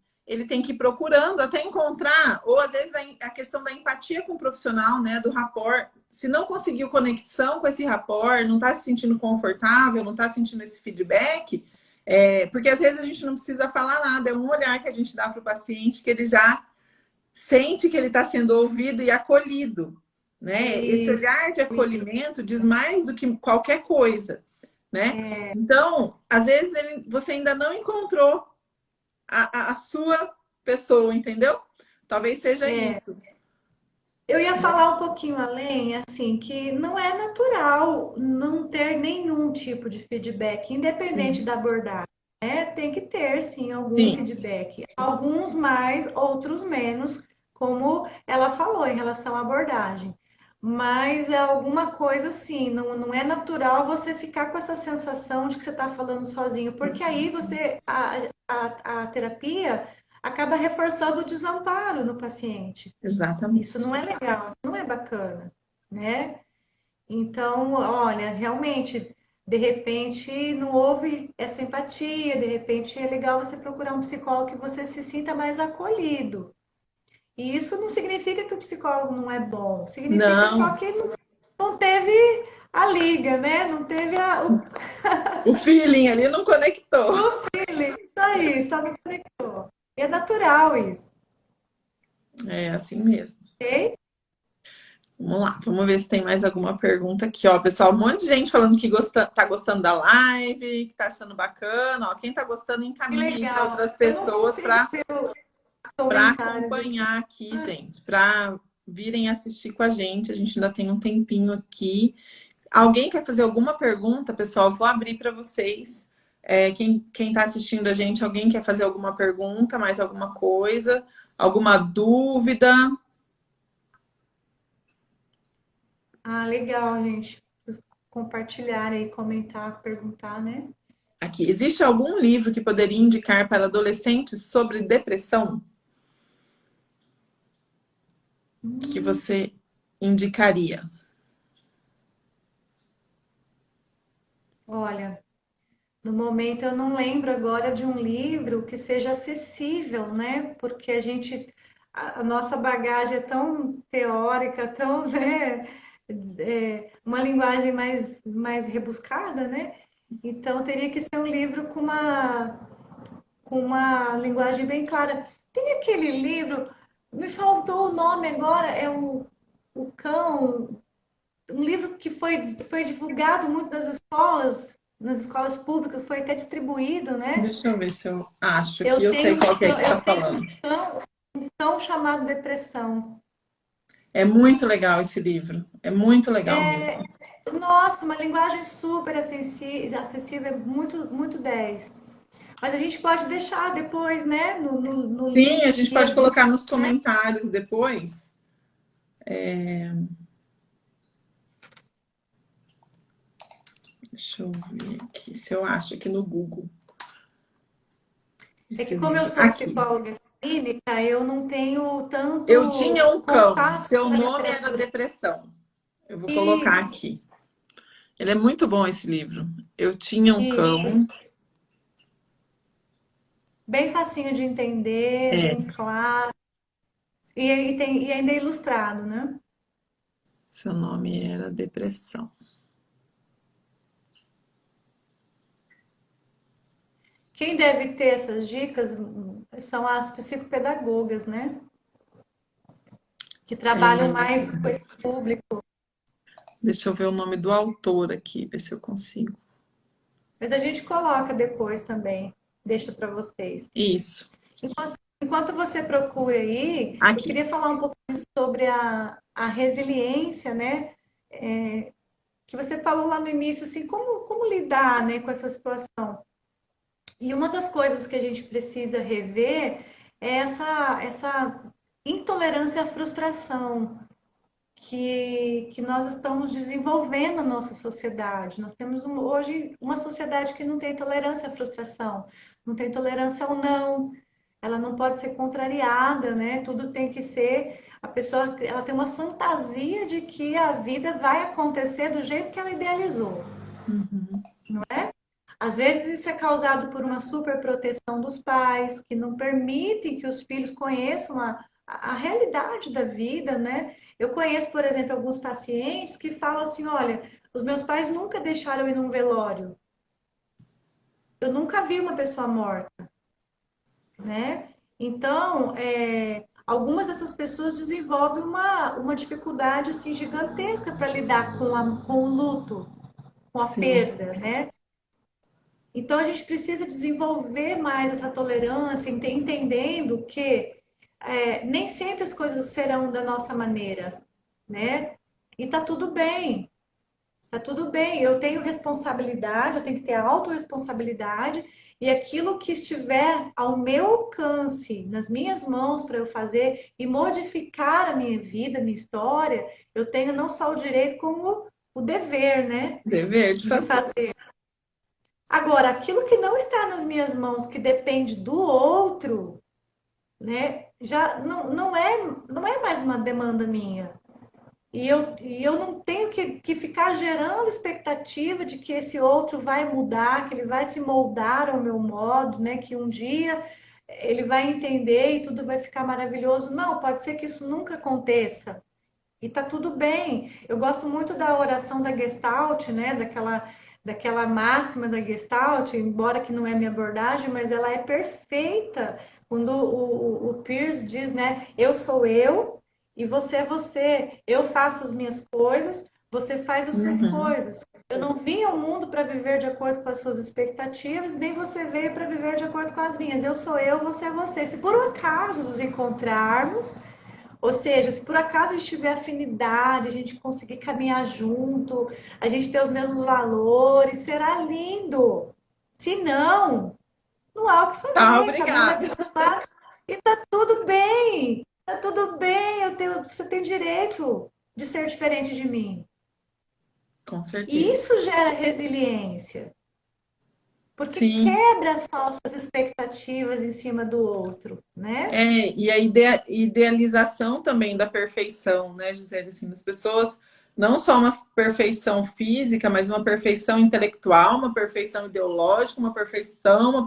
tem que ir procurando até encontrar, ou às vezes a questão da empatia com o profissional, né, do rapport. Se não conseguiu conexão com esse rapport, não está se sentindo confortável, não está sentindo esse feedback, porque às vezes a gente não precisa falar nada, é um olhar que a gente dá para o paciente que ele já sente que ele está sendo ouvido e acolhido, né? Esse
isso.
olhar de acolhimento diz mais do que qualquer coisa, né? Então, às vezes você ainda não encontrou a sua pessoa, entendeu? Talvez seja
É,
isso.
eu ia falar um pouquinho além, assim, que não é natural não ter nenhum tipo de feedback, independente
Sim,
da abordagem, né? Tem que ter, sim, algum
sim,
feedback. Alguns mais, outros menos, como ela falou em relação à abordagem. mas é alguma coisa assim, não é natural você ficar com essa sensação de que você está falando sozinho, porque aí a terapia acaba reforçando o desamparo no paciente. Isso
Exatamente.
não é legal, não é bacana, né? Então, olha, realmente, de repente não houve essa empatia, de repente é legal você procurar um psicólogo que você se sinta mais acolhido. E isso não significa que o psicólogo não é bom, significa só
Não,
que não teve a liga, né? Não teve
o feeling ali não conectou.
o feeling. Isso aí, só não conectou. E é natural isso,
É assim mesmo.
ok?
Vamos lá, vamos ver se tem mais alguma pergunta aqui, ó. Pessoal, um monte de gente falando que tá gostando da live, que tá achando bacana, ó. Quem tá gostando,
Que
encaminha aí para
legal.
outras
Eu não
pessoas
consigo
para
ver os
para
comentários aqui.
acompanhar aqui, gente, para virem assistir com a gente. A gente ainda tem um tempinho aqui. Alguém quer fazer alguma pergunta, pessoal? Vou abrir para vocês. Quem está assistindo a gente, alguém quer fazer alguma pergunta, mais alguma coisa? Alguma dúvida?
Ah, legal, gente. Vocês compartilharem aí, comentar, perguntar, né?
Aqui, existe algum livro que poderia indicar para adolescentes sobre depressão que você indicaria?
Olha, no momento eu não lembro agora de um livro que seja acessível, né? Porque a nossa bagagem é tão teórica, tão, né? Uma linguagem mais rebuscada, né? Então teria que ser um livro com uma linguagem bem clara. Tem aquele livro, me faltou o nome agora, é o Cão, um livro que foi divulgado muito nas escolas públicas, foi até distribuído, né?
Deixa eu ver se eu acho que
Eu
eu sei
tenho,
qual que é que você
eu
está
tenho
falando.
um cão chamado Depressão.
É muito legal esse livro. É muito legal mesmo.
Nossa, uma linguagem super acessível, é muito, muito 10. Mas a gente pode deixar depois, né, no
Sim, a
link
gente
aqui
pode
as dicas.
colocar nos comentários depois. Deixa eu ver aqui se eu acho aqui no Google
É
esse
que como eu
livro.
sou
Aqui.
psicóloga clínica, eu não tenho
Eu tinha
tanto
um cão.
contato
Seu
com a
nome era
literatura.
Depressão. Eu vou colocar
Isso,
aqui. Ele é muito bom esse livro. Eu tinha um
isso.
cão.
Bem facinho de entender,
É,
bem claro. E ainda é ilustrado, né?
seu nome era Depressão.
Quem deve ter essas dicas são as psicopedagogas, né? Que trabalham
É,
mais com esse público.
deixa eu ver o nome do autor aqui, ver se eu consigo.
Mas a gente coloca depois também, deixa para vocês.
Isso,
Enquanto você procura aí, eu
aqui.
queria falar um pouquinho sobre a resiliência, né? Que você falou lá no início, assim, como lidar, né, com essa situação. E uma das coisas que a gente precisa rever é essa intolerância à frustração que nós estamos desenvolvendo na nossa sociedade. Nós temos hoje uma sociedade que não tem tolerância à frustração, não tem tolerância ao não, ela não pode ser contrariada, né? Tudo tem que ser. A pessoa ela tem uma fantasia de que a vida vai acontecer do jeito que ela idealizou.
Uhum.
Às vezes isso é causado por uma superproteção dos pais, que não permitem que os filhos conheçam a realidade da vida, né? Eu conheço, por exemplo, alguns pacientes que falam assim: olha, os meus pais nunca deixaram eu ir num velório, eu nunca vi uma pessoa morta, né? Então, algumas dessas pessoas desenvolvem uma dificuldade assim, gigantesca para lidar com o luto, com a
Sim.
perda, né? Então a gente precisa desenvolver mais essa tolerância, entendendo que nem sempre as coisas serão da nossa maneira, né? E tá tudo bem. Tá tudo bem, eu tenho responsabilidade, eu tenho que ter autorresponsabilidade e aquilo que estiver ao meu alcance, nas minhas mãos para eu fazer e modificar a minha vida, a minha história, eu tenho não só o direito, como o dever, né,
Dever de
de
fazer.
fazer. Agora, aquilo que não está nas minhas mãos, que depende do outro, né, já não é mais uma demanda minha. E eu não tenho que ficar gerando expectativa de que esse outro vai mudar, que ele vai se moldar ao meu modo, né? Que um dia ele vai entender e tudo vai ficar maravilhoso. Não, pode ser que isso nunca aconteça. E tá tudo bem. Eu gosto muito da oração da Gestalt, né? Daquela máxima da Gestalt, embora que não é minha abordagem, mas ela é perfeita. Quando o Peirce diz, né? Eu sou eu e você é você. Eu faço as minhas coisas, você faz as suas
Uhum.
coisas. Eu não vim ao mundo para viver de acordo com as suas expectativas, nem você veio para viver de acordo com as minhas. Eu sou eu, você é você. Se por um acaso nos encontrarmos, ou seja, se por acaso a gente tiver afinidade, a gente conseguir caminhar junto, a gente ter os mesmos valores, será lindo. Se não, não há o que
Tá,
fazer, cada um vai
obrigada.
para o seu lado e tá tudo bem. Tá tudo bem, você tem direito de ser diferente de mim.
Com
E
certeza.
isso gera resiliência, porque
Sim.
quebra as falsas expectativas em cima do outro, né?
E a idealização também da perfeição, né, Gisele? Assim, as pessoas, não só uma perfeição física, mas uma perfeição intelectual, uma perfeição ideológica, uma perfeição,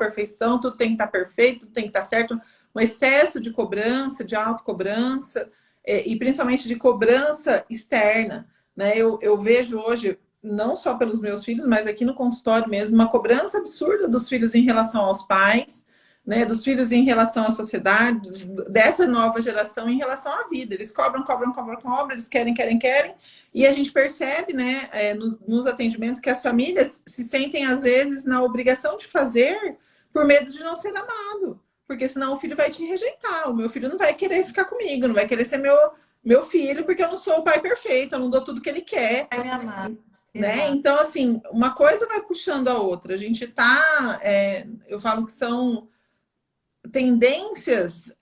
tudo tem que estar perfeito, tudo tem que estar certo, um excesso de cobrança, de autocobrança, e principalmente de cobrança externa, né? Eu vejo hoje, não só pelos meus filhos, mas aqui no consultório mesmo, uma cobrança absurda dos filhos em relação aos pais, né, dos filhos em relação à sociedade, dessa nova geração em relação à vida. Eles cobram, cobram, cobram, cobram, eles querem, querem, querem. E a gente percebe, né, nos atendimentos que as famílias se sentem, às vezes, na obrigação de fazer por medo de não ser amado. Porque senão o filho vai te rejeitar. O meu filho não vai querer ficar comigo, não vai querer ser meu filho, porque eu não sou o pai perfeito, eu não dou tudo que ele quer.
Vai me amar.
Né?
Exato.
Então, assim, uma coisa vai puxando a outra. A gente tá. Eu falo que são tendências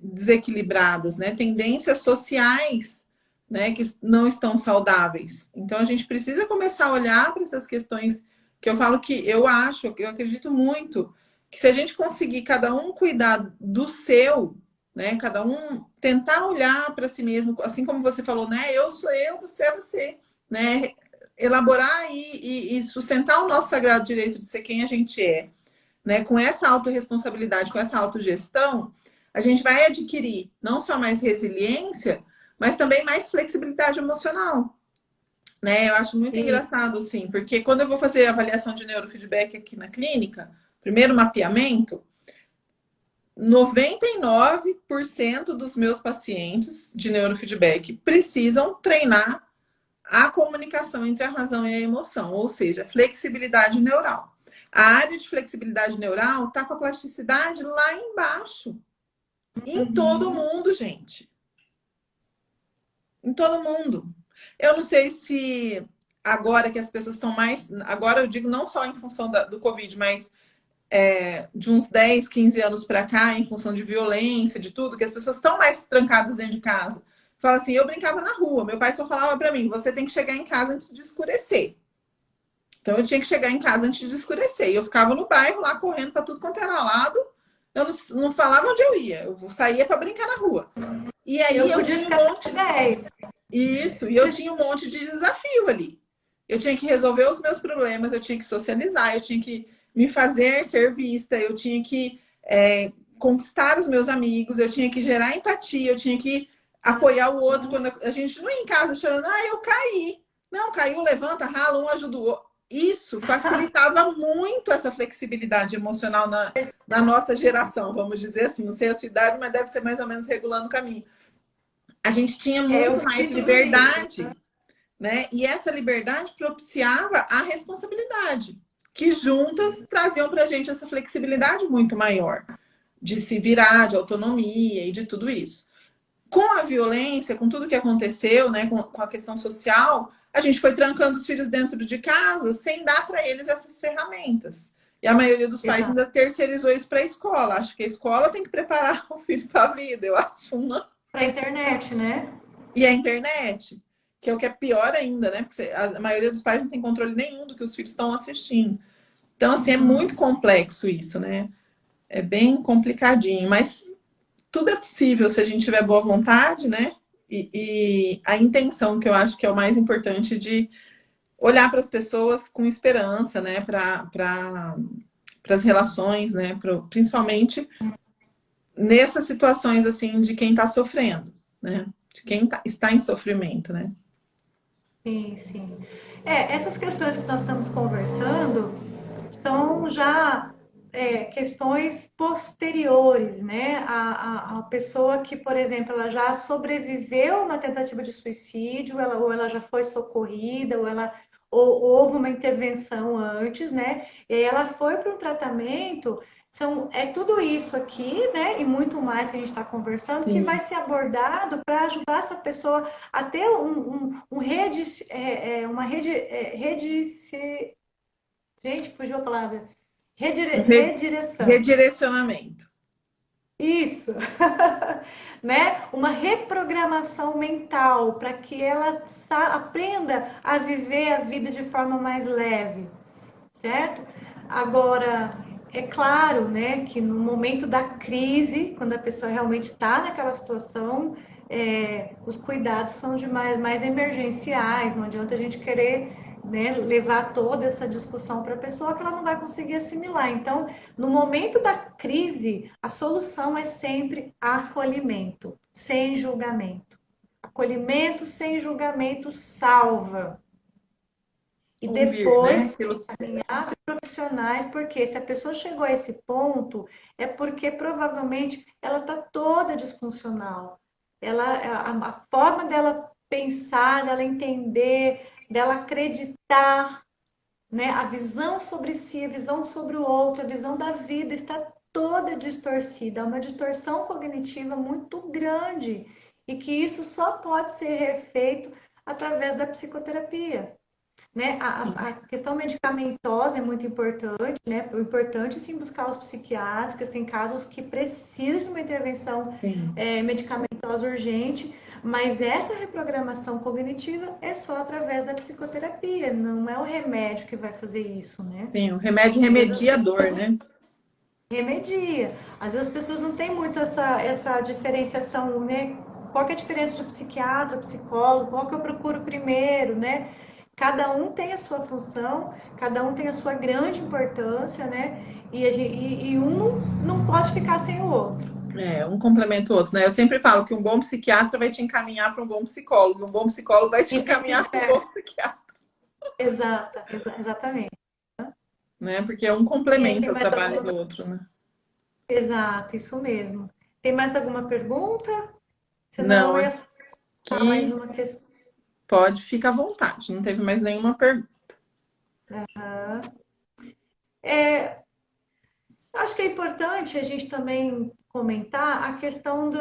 desequilibradas, né? Tendências sociais, né? Que não estão saudáveis. Então a gente precisa começar a olhar para essas questões que eu falo que eu acho, que eu acredito muito, que se a gente conseguir cada um cuidar do seu, né? Cada um tentar olhar para si mesmo, assim como você falou, né? Eu sou eu, você é você, né? Elaborar e sustentar o nosso sagrado direito de ser quem a gente é, né, com essa autorresponsabilidade, com essa autogestão, a gente vai adquirir não só mais resiliência, mas também mais flexibilidade emocional. Né? Eu acho muito
E
engraçado, assim, porque quando eu vou fazer avaliação de neurofeedback aqui na clínica, primeiro mapeamento, 99% dos meus pacientes de neurofeedback precisam treinar a comunicação entre a razão e a emoção, ou seja, flexibilidade neural. A área de flexibilidade neural está com a plasticidade lá embaixo. Em todo
uhum.
mundo, gente. Em todo mundo. Eu não sei se agora que as pessoas estão mais. Agora eu digo não só em função do Covid, mas de uns 10, 15 anos para cá, em função de violência, de tudo, que as pessoas estão mais trancadas dentro de casa. Fala assim, eu brincava na rua, meu pai só falava para mim, você tem que chegar em casa antes de escurecer. Então eu tinha que chegar em casa antes de escurecer. E eu ficava no bairro lá correndo para tudo quanto era lado. Eu não falava onde eu ia, eu saía para brincar na rua. E aí
Eu
eu
podia
tinha um
ficar até
monte.
10.
Isso, e eu tinha um monte de desafio ali. Eu tinha que resolver os meus problemas, eu tinha que socializar, eu tinha que me fazer ser vista, eu tinha que conquistar os meus amigos, eu tinha que gerar empatia, eu tinha que apoiar o outro quando a gente não ia em casa chorando, eu caí. Não, caiu, levanta, rala, um ajuda o outro. Isso facilitava muito essa flexibilidade emocional na nossa geração, vamos dizer assim. Não sei a sua idade, mas deve ser mais ou menos regulando o caminho. A gente tinha
Eu
muito mais
vivi tudo isso.
liberdade, né? E essa liberdade propiciava a responsabilidade, que juntas traziam para a gente essa flexibilidade muito maior de se virar, de autonomia e de tudo isso. com a violência, com tudo que aconteceu, né, com a questão social, a gente foi trancando os filhos dentro de casa sem dar para eles essas ferramentas. E a maioria dos pais
Exato.
ainda terceirizou isso para a escola. Acho que a escola tem que preparar o filho para a vida, eu acho. Uma...
Para a internet, né?
E a internet, que é o que é pior ainda, né? Porque a maioria dos pais não tem controle nenhum do que os filhos estão assistindo. Então, assim, é muito complexo isso, né? É bem complicadinho, mas tudo é possível se a gente tiver boa vontade, né? E a intenção, que eu acho que é o mais importante, de olhar para as pessoas com esperança, né? Para as relações, né? Principalmente nessas situações assim de quem está sofrendo, né? De quem está em sofrimento, né?
Sim, sim. Essas questões que nós estamos conversando são já questões posteriores, né? A pessoa que, por exemplo, ela já sobreviveu na tentativa de suicídio, ou ela já foi socorrida, ou houve uma intervenção antes, né? E aí ela foi para um tratamento. É tudo isso aqui, né? E muito mais que a gente está conversando, que vai
Sim.
ser abordado para ajudar essa pessoa a ter gente, fugiu a palavra. Redireção.
Redirecionamento.
Isso, né? Uma reprogramação mental para que ela aprenda a viver a vida de forma mais leve, certo? Agora, é claro, né, que no momento da crise, quando a pessoa realmente está naquela situação, os cuidados são mais emergenciais, não adianta a gente querer, né, levar toda essa discussão para a pessoa que ela não vai conseguir assimilar. Então, no momento da crise, a solução é sempre acolhimento, sem julgamento. Acolhimento sem julgamento salva. E
Ouvir, né?
depois encaminhar profissionais, porque se a pessoa chegou a esse ponto, é porque provavelmente ela está toda disfuncional. A forma dela pensar, dela entender, dela acreditar, né? A visão sobre si, a visão sobre o outro, a visão da vida está toda distorcida. É uma distorção cognitiva muito grande e que isso só pode ser refeito através da psicoterapia. Né? A questão medicamentosa é muito importante, né? É importante sim buscar os psiquiátricos, tem casos que precisam de uma intervenção
Sim.
medicamentosa urgente, mas essa reprogramação cognitiva é só através da psicoterapia, não é o remédio que vai fazer isso, né?
Sim, o remédio
Às vezes as
remedia a
pessoas
dor, né?
remedia, às vezes as pessoas não têm muito essa diferenciação, né? Qual que é a diferença de psiquiatra, psicólogo, qual que eu procuro primeiro, né? Cada um tem a sua função, cada um tem a sua grande importância, né? E um não pode ficar sem o outro.
É, um complementa o outro, né? Eu sempre falo que um bom psiquiatra vai te encaminhar para um bom psicólogo, um bom psicólogo vai te
E
encaminhar para um bom
vice-versa.
psiquiatra,
Exatamente.
né? Porque um
E aí tem
complementa o
mais
trabalho
alguma...
do outro, né?
Exato, isso mesmo. Tem mais alguma pergunta? Senão
Não,
eu ia falar mais
aqui
uma questão.
pode, fica à vontade. Não teve mais nenhuma pergunta.
Acho que é importante a gente também comentar a questão do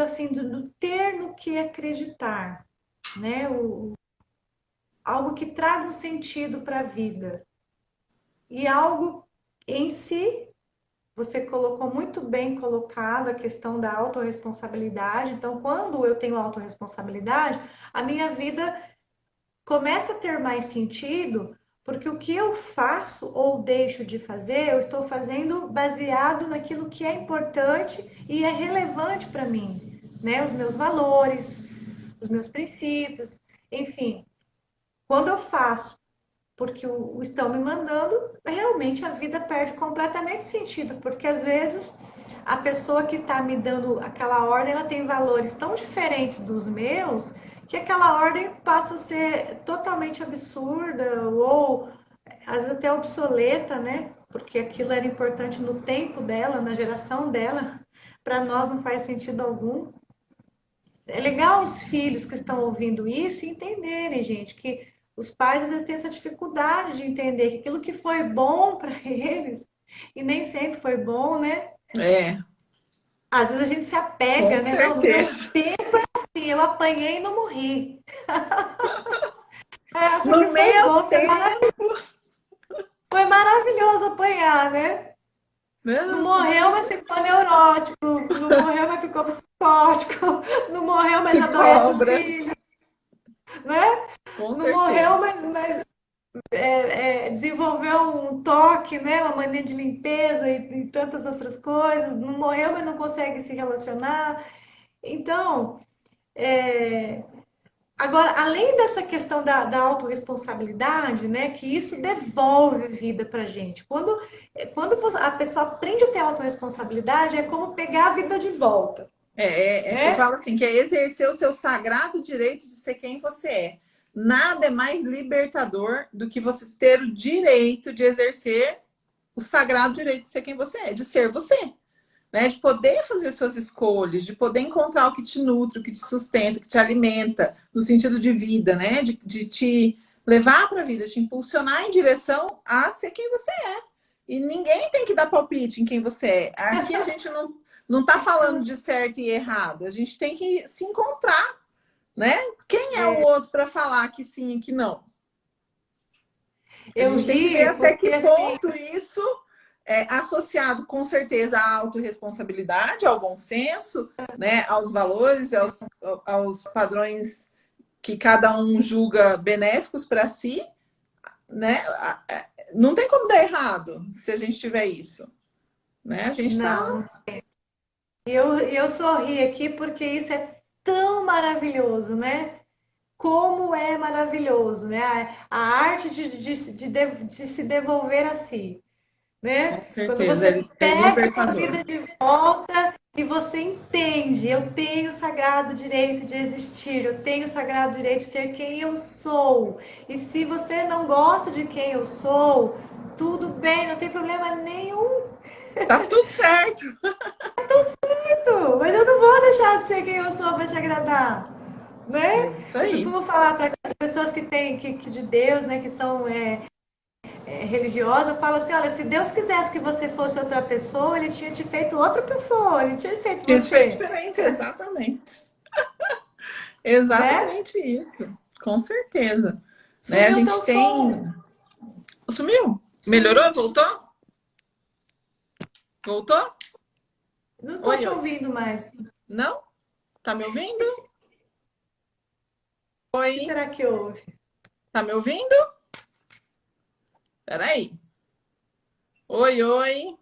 ter no que acreditar, né? Algo que traga um sentido para a vida. E algo em si, você colocou muito bem colocado a questão da autorresponsabilidade. Então, quando eu tenho autorresponsabilidade, a minha vida começa a ter mais sentido, porque o que eu faço ou deixo de fazer, eu estou fazendo baseado naquilo que é importante e é relevante para mim, né? Os meus valores, os meus princípios, enfim. Quando eu faço porque o estão me mandando, realmente a vida perde completamente sentido, porque às vezes a pessoa que está me dando aquela ordem, ela tem valores tão diferentes dos meus, que aquela ordem passa a ser totalmente absurda, ou às vezes até obsoleta, né? Porque aquilo era importante no tempo dela, na geração dela, para nós não faz sentido algum. É legal os filhos que estão ouvindo isso entenderem, gente, que os pais às vezes têm essa dificuldade de entender que aquilo que foi bom para eles, e nem sempre foi bom, né?
É,
Às vezes a gente se apega,
com
né? Não, no meu
certeza.
tempo assim, eu apanhei e não morri. Acho que
No
foi
meu
bom,
tempo,
foi maravilhoso apanhar, né? Não
nossa,
morreu, mas ficou neurótico. Não morreu, mas ficou psicótico. Não morreu, mas
que
adoece os
cobra,
filhos, né?
com
Não morreu,
certeza.
mas desenvolveu um toque, né? Uma mania de limpeza e tantas outras coisas. Não morreu, mas não consegue se relacionar. Então, é, agora, além dessa questão da autorresponsabilidade, né, que isso devolve vida pra gente. Quando a pessoa aprende a ter autorresponsabilidade, é como pegar a vida de volta,
Eu
né?
falo assim, que é exercer o seu sagrado direito de ser quem você é. Nada é mais libertador do que você ter o direito de exercer o sagrado direito de ser quem você é, de ser você, né? De poder fazer suas escolhas, de poder encontrar o que te nutre, o que te sustenta, o que te alimenta, no sentido de vida, né? De te levar para a vida, te impulsionar em direção a ser quem você é. E ninguém tem que dar palpite em quem você é. Aqui a gente não está falando de certo e errado. A gente tem que se encontrar, né? Quem é o outro para falar que sim e que não? A
Eu
gente tem que ver
ri
até que
porque assim,
ponto isso é associado com certeza à autorresponsabilidade, ao bom senso, né? Aos valores, aos padrões que cada um julga benéficos para si, né? Não tem como dar errado se a gente tiver isso, né? A gente está.
não. Eu sorri aqui porque isso é tão maravilhoso, né? Como é maravilhoso, né? A arte de se devolver a si. Né?
Com
Quando
certeza,
você
é
pega a sua
libertador.
vida de volta e você entende, eu tenho o sagrado direito de existir, eu tenho o sagrado direito de ser quem eu sou. E se você não gosta de quem eu sou, tudo bem, não tem problema nenhum,
Tá tudo certo.
mas eu não vou deixar de ser quem eu sou para te agradar.
É
Né?
isso
Eu
aí.
costumo falar para as pessoas que têm que de Deus, né, que são religiosa, fala assim: olha, se Deus quisesse que você fosse outra pessoa, ele tinha te feito outra pessoa, ele tinha feito
Tinha feito
você,
diferente, exatamente.
né?
Exatamente isso. Com certeza. Né? A
Sumiu teu
gente
som,
tem. Sumiu?
sumiu.
Melhorou? Voltou? Voltou?
Não tô
Oi,
te
oi.
ouvindo mais. O
Não? Tá me ouvindo?
que
Oi?
será que houve?
Tá me ouvindo? Peraí. Oi, oi.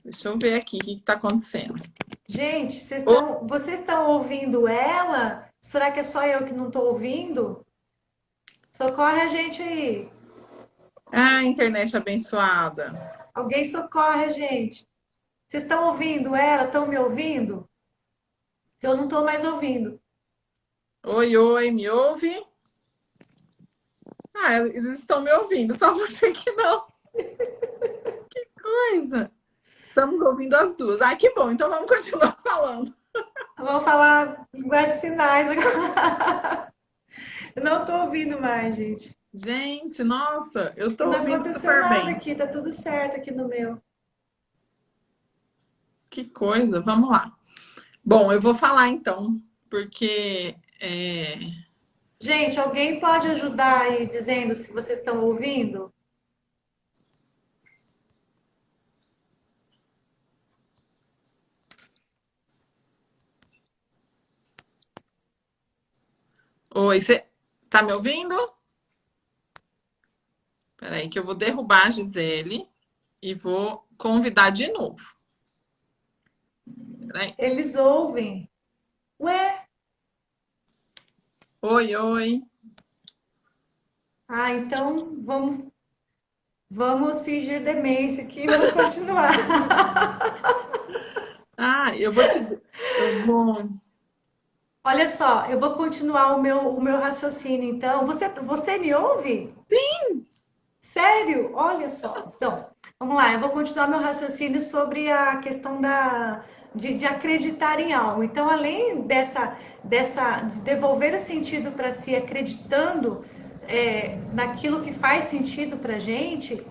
Deixa eu ver aqui o que está acontecendo.
Gente, vocês estão ouvindo ela? Será que é só eu que não tô ouvindo? Socorre a gente aí.
Ah, internet abençoada.
Alguém socorre a gente. Vocês estão ouvindo ela? Estão me ouvindo? Eu não tô mais ouvindo.
Oi, oi, me ouve? Ah, eles estão me ouvindo, só você que não. Coisa. Estamos ouvindo as duas. Ah, que bom, então vamos continuar falando.
Vamos falar linguagem de sinais agora. Eu não tô ouvindo mais, gente.
Gente, nossa, eu
E
tô
não
ouvindo
aconteceu
super
nada
bem.
aqui, tá tudo certo aqui no meu.
Que coisa, vamos lá. Bom, eu vou falar então, porque
Gente, alguém pode ajudar aí dizendo se vocês estão ouvindo?
oi, você tá me ouvindo? Peraí, que eu vou derrubar a Gisele e vou convidar de novo. Peraí.
Eles ouvem. Ué?
Oi, oi.
Ah, então vamos fingir demência aqui e vamos continuar.
Ah, eu vou.
Olha só, eu vou continuar o meu raciocínio, então. Você me ouve? Sério? Olha só. Então, vamos lá, eu vou continuar meu raciocínio sobre a questão de acreditar em algo. Então, além de devolver o sentido para si, acreditando naquilo que faz sentido para a gente,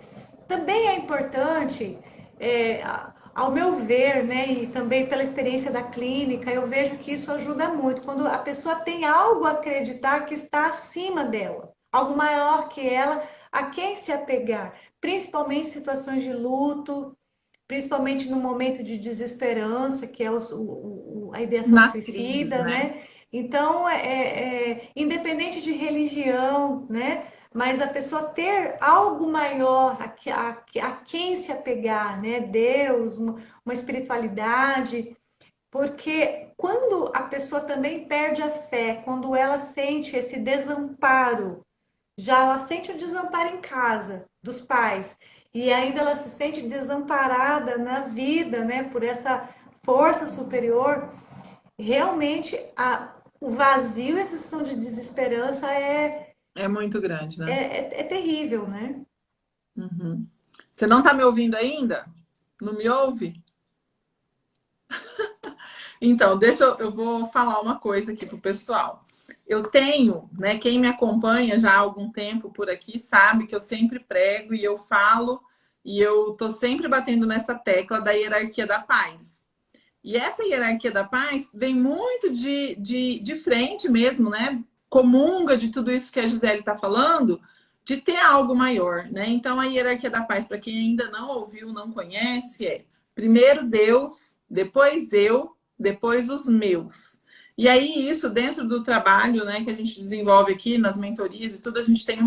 também é importante é, ao meu ver, né, e também pela experiência da clínica, eu vejo que isso ajuda muito. Quando a pessoa tem algo a acreditar que está acima dela, algo maior que ela, a quem se apegar, principalmente em situações de luto, principalmente no momento de desesperança, que é a ideação
Nas crises,
suicida,
né?
né? Então, independente de religião, né? Mas a pessoa ter algo maior a quem se apegar, né? Deus, uma espiritualidade, porque quando a pessoa também perde a fé, quando ela sente esse desamparo, já ela sente o desamparo em casa dos pais e ainda ela se sente desamparada na vida, né, por essa força superior, realmente o vazio e a sensação de desesperança
É muito grande, né?
é terrível, né?
Uhum. Você não está me ouvindo ainda? Não me ouve? Então, eu vou falar uma coisa aqui pro pessoal. Eu tenho, né, quem me acompanha já há algum tempo por aqui sabe que eu sempre prego e eu falo e eu tô sempre batendo nessa tecla da hierarquia da paz. E essa hierarquia da paz vem muito de frente mesmo, né? Comunga de tudo isso que a Gisele está falando, de ter algo maior, né? Então, a hierarquia da paz, para quem ainda não ouviu, não conhece, é primeiro Deus, depois eu, depois os meus. E aí, isso dentro do trabalho, né, que a gente desenvolve aqui nas mentorias e tudo, a gente tem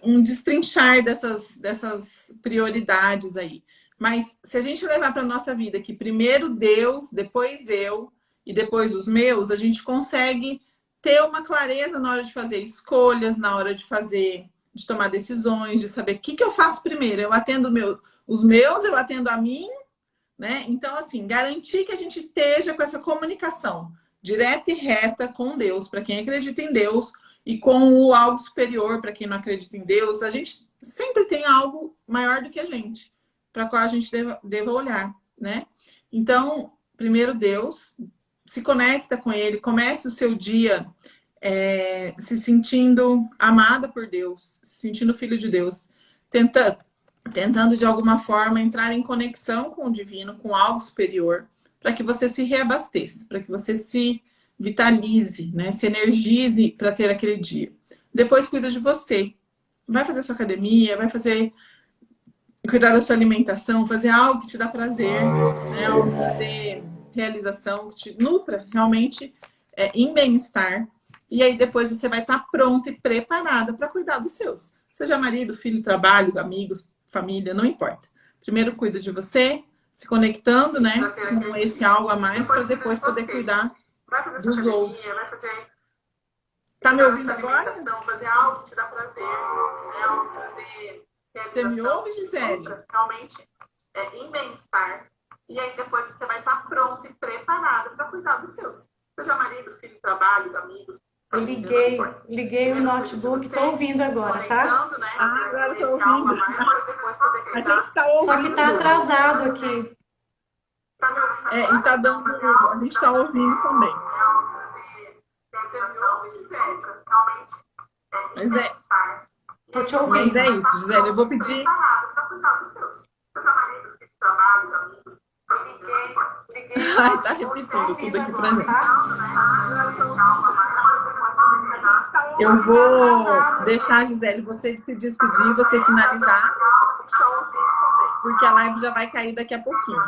um destrinchar dessas prioridades aí. Mas se a gente levar para a nossa vida que primeiro Deus, depois eu e depois os meus, a gente consegue ter uma clareza na hora de fazer escolhas, na hora de tomar decisões, de saber o que eu faço primeiro. Eu atendo os meus, eu atendo a mim, né? Então, assim, garantir que a gente esteja com essa comunicação direta e reta com Deus, para quem acredita em Deus, e com o algo superior, para quem não acredita em Deus. A gente sempre tem algo maior do que a gente, para qual a gente deva olhar, né? Então, primeiro Deus, se conecta com Ele, comece o seu dia se sentindo amada por Deus, se sentindo filho de Deus, tentando de alguma forma entrar em conexão com o divino, com algo superior, para que você se reabasteça, para que você se vitalize, né? Se energize para ter aquele dia. Depois cuida de você. Vai fazer sua academia, vai cuidar da sua alimentação, fazer algo que te dá prazer, né? Algo que te dê realização, que te nutra realmente em bem-estar. E aí depois você vai estar pronta e preparada para cuidar dos seus. Seja marido, filho, trabalho, amigos, família, não importa. Primeiro cuida de você, se conectando, né, com esse algo a mais para depois poder cuidar dos outros. Tá me ouvindo agora? Fazer algo que te dá prazer, algo que te dê você me ouve, Gisele? Realmente em bem-estar. E aí depois você vai estar pronta e preparada para cuidar dos seus. Seja marido, filho, trabalho, amigos.
Eu liguei o notebook, estou ouvindo agora, tá?
Né? Ah, agora estou ouvindo. A gente está ouvindo.
Só que está atrasado aqui.
E tá dando. A gente está ouvindo também. Mas
Tô te ouvindo.
Mas é isso, Gisele. Eu vou pedir. Ai, tá repetindo tudo aqui pra gente. Eu vou deixar, Gisele, você se despedir, você finalizar, porque a live já vai cair daqui a pouquinho.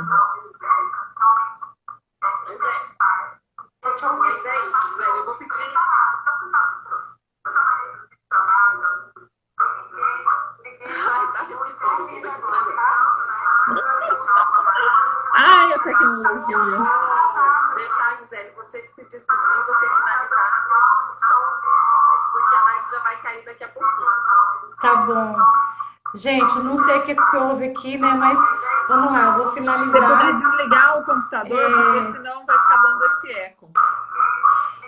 Eu vou pedir. Ai, a tecnologia. Deixar, Gisele, você se despedir, você finalizar, porque a live já vai cair daqui a pouquinho.
Tá bom. Gente, eu não sei o que houve aqui, né? Mas vamos lá, eu vou finalizar.
Você poder desligar o computador, porque senão vai ficar dando esse eco.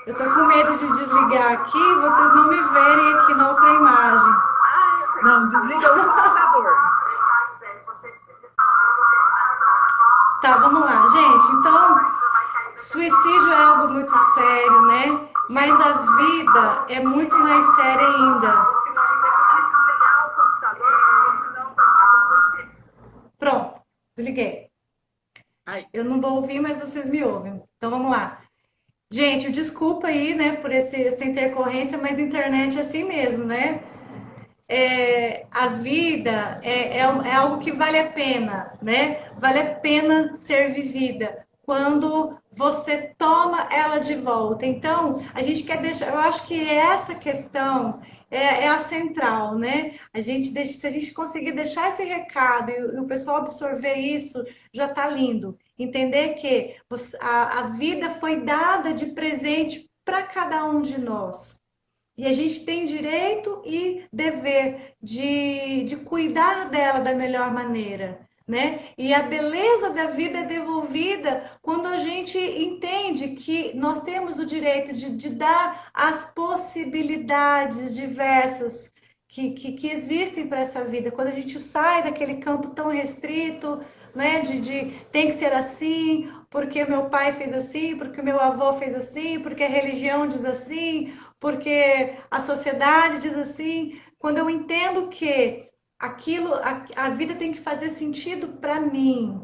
Eu tô com medo de desligar aqui, vocês não me verem aqui na outra imagem.
Não, desliga o computador.
Tá, vamos lá, gente. Então, suicídio é algo muito sério, né? Mas a vida é muito mais séria ainda. Pronto, desliguei.
Ai,
Eu não vou ouvir, mas vocês me ouvem. Então vamos lá. Gente, desculpa aí, né, por essa intercorrência, mas internet é assim mesmo, né? A vida é algo que vale a pena, né? Vale a pena ser vivida quando você toma ela de volta. Então, a gente quer deixar, eu acho que essa questão é a central, né? Se a gente conseguir deixar esse recado e o pessoal absorver isso, já tá lindo. Entender que a vida foi dada de presente para cada um de nós. E a gente tem direito e dever de cuidar dela da melhor maneira, né? E a beleza da vida é devolvida quando a gente entende que nós temos o direito de dar as possibilidades diversas que existem para essa vida. Quando a gente sai daquele campo tão restrito, né? De tem que ser assim, porque meu pai fez assim, porque meu avô fez assim, porque a religião diz assim, porque a sociedade diz assim. Quando eu entendo que a vida tem que fazer sentido para mim,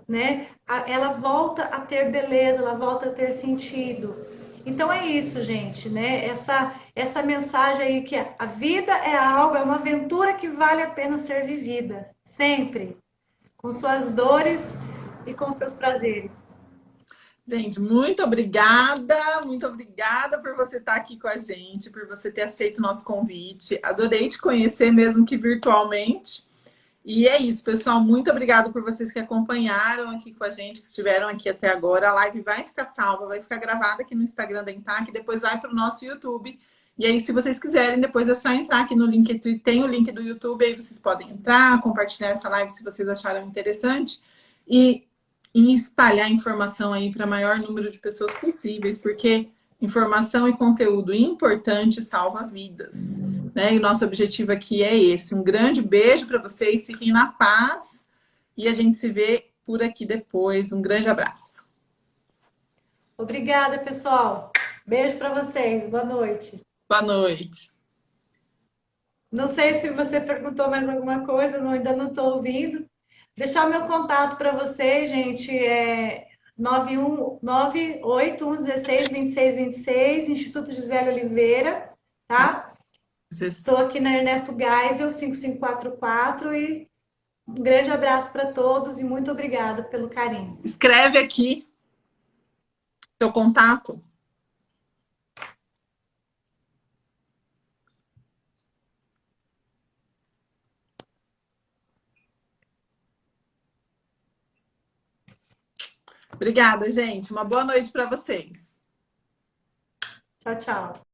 né? Ela volta a ter beleza, ela volta a ter sentido. Então é isso, gente, né? Essa mensagem aí que a vida é algo, é uma aventura que vale a pena ser vivida, sempre, com suas dores e com seus prazeres.
gente, muito obrigada por você estar aqui com a gente, por você ter aceito o nosso convite. Adorei te conhecer, mesmo que virtualmente. E é isso, pessoal. Muito obrigada por vocês que acompanharam aqui com a gente, que estiveram aqui até agora. A live vai ficar salva, vai ficar gravada aqui no Instagram da Intac, depois vai para o nosso YouTube. E aí, se vocês quiserem, depois é só entrar aqui no link, tem o link do YouTube, aí vocês podem entrar, compartilhar essa live se vocês acharam interessante. E espalhar informação aí para o maior número de pessoas possíveis, porque informação e conteúdo importante salva vidas, né? E o nosso objetivo aqui é esse. Um grande beijo para vocês, fiquem na paz e a gente se vê por aqui depois. Um grande abraço.
Obrigada, pessoal. Beijo para vocês. Boa noite.
Boa noite.
Não sei se você perguntou mais alguma coisa, ainda não estou ouvindo. Deixar o meu contato para vocês, gente, é 981162626, Instituto Gisele Oliveira, tá? Estou aqui na Ernesto Geisel 5544 e um grande abraço para todos e muito obrigada pelo carinho.
Escreve aqui seu contato. Obrigada, gente. Uma boa noite para vocês.
Tchau, tchau.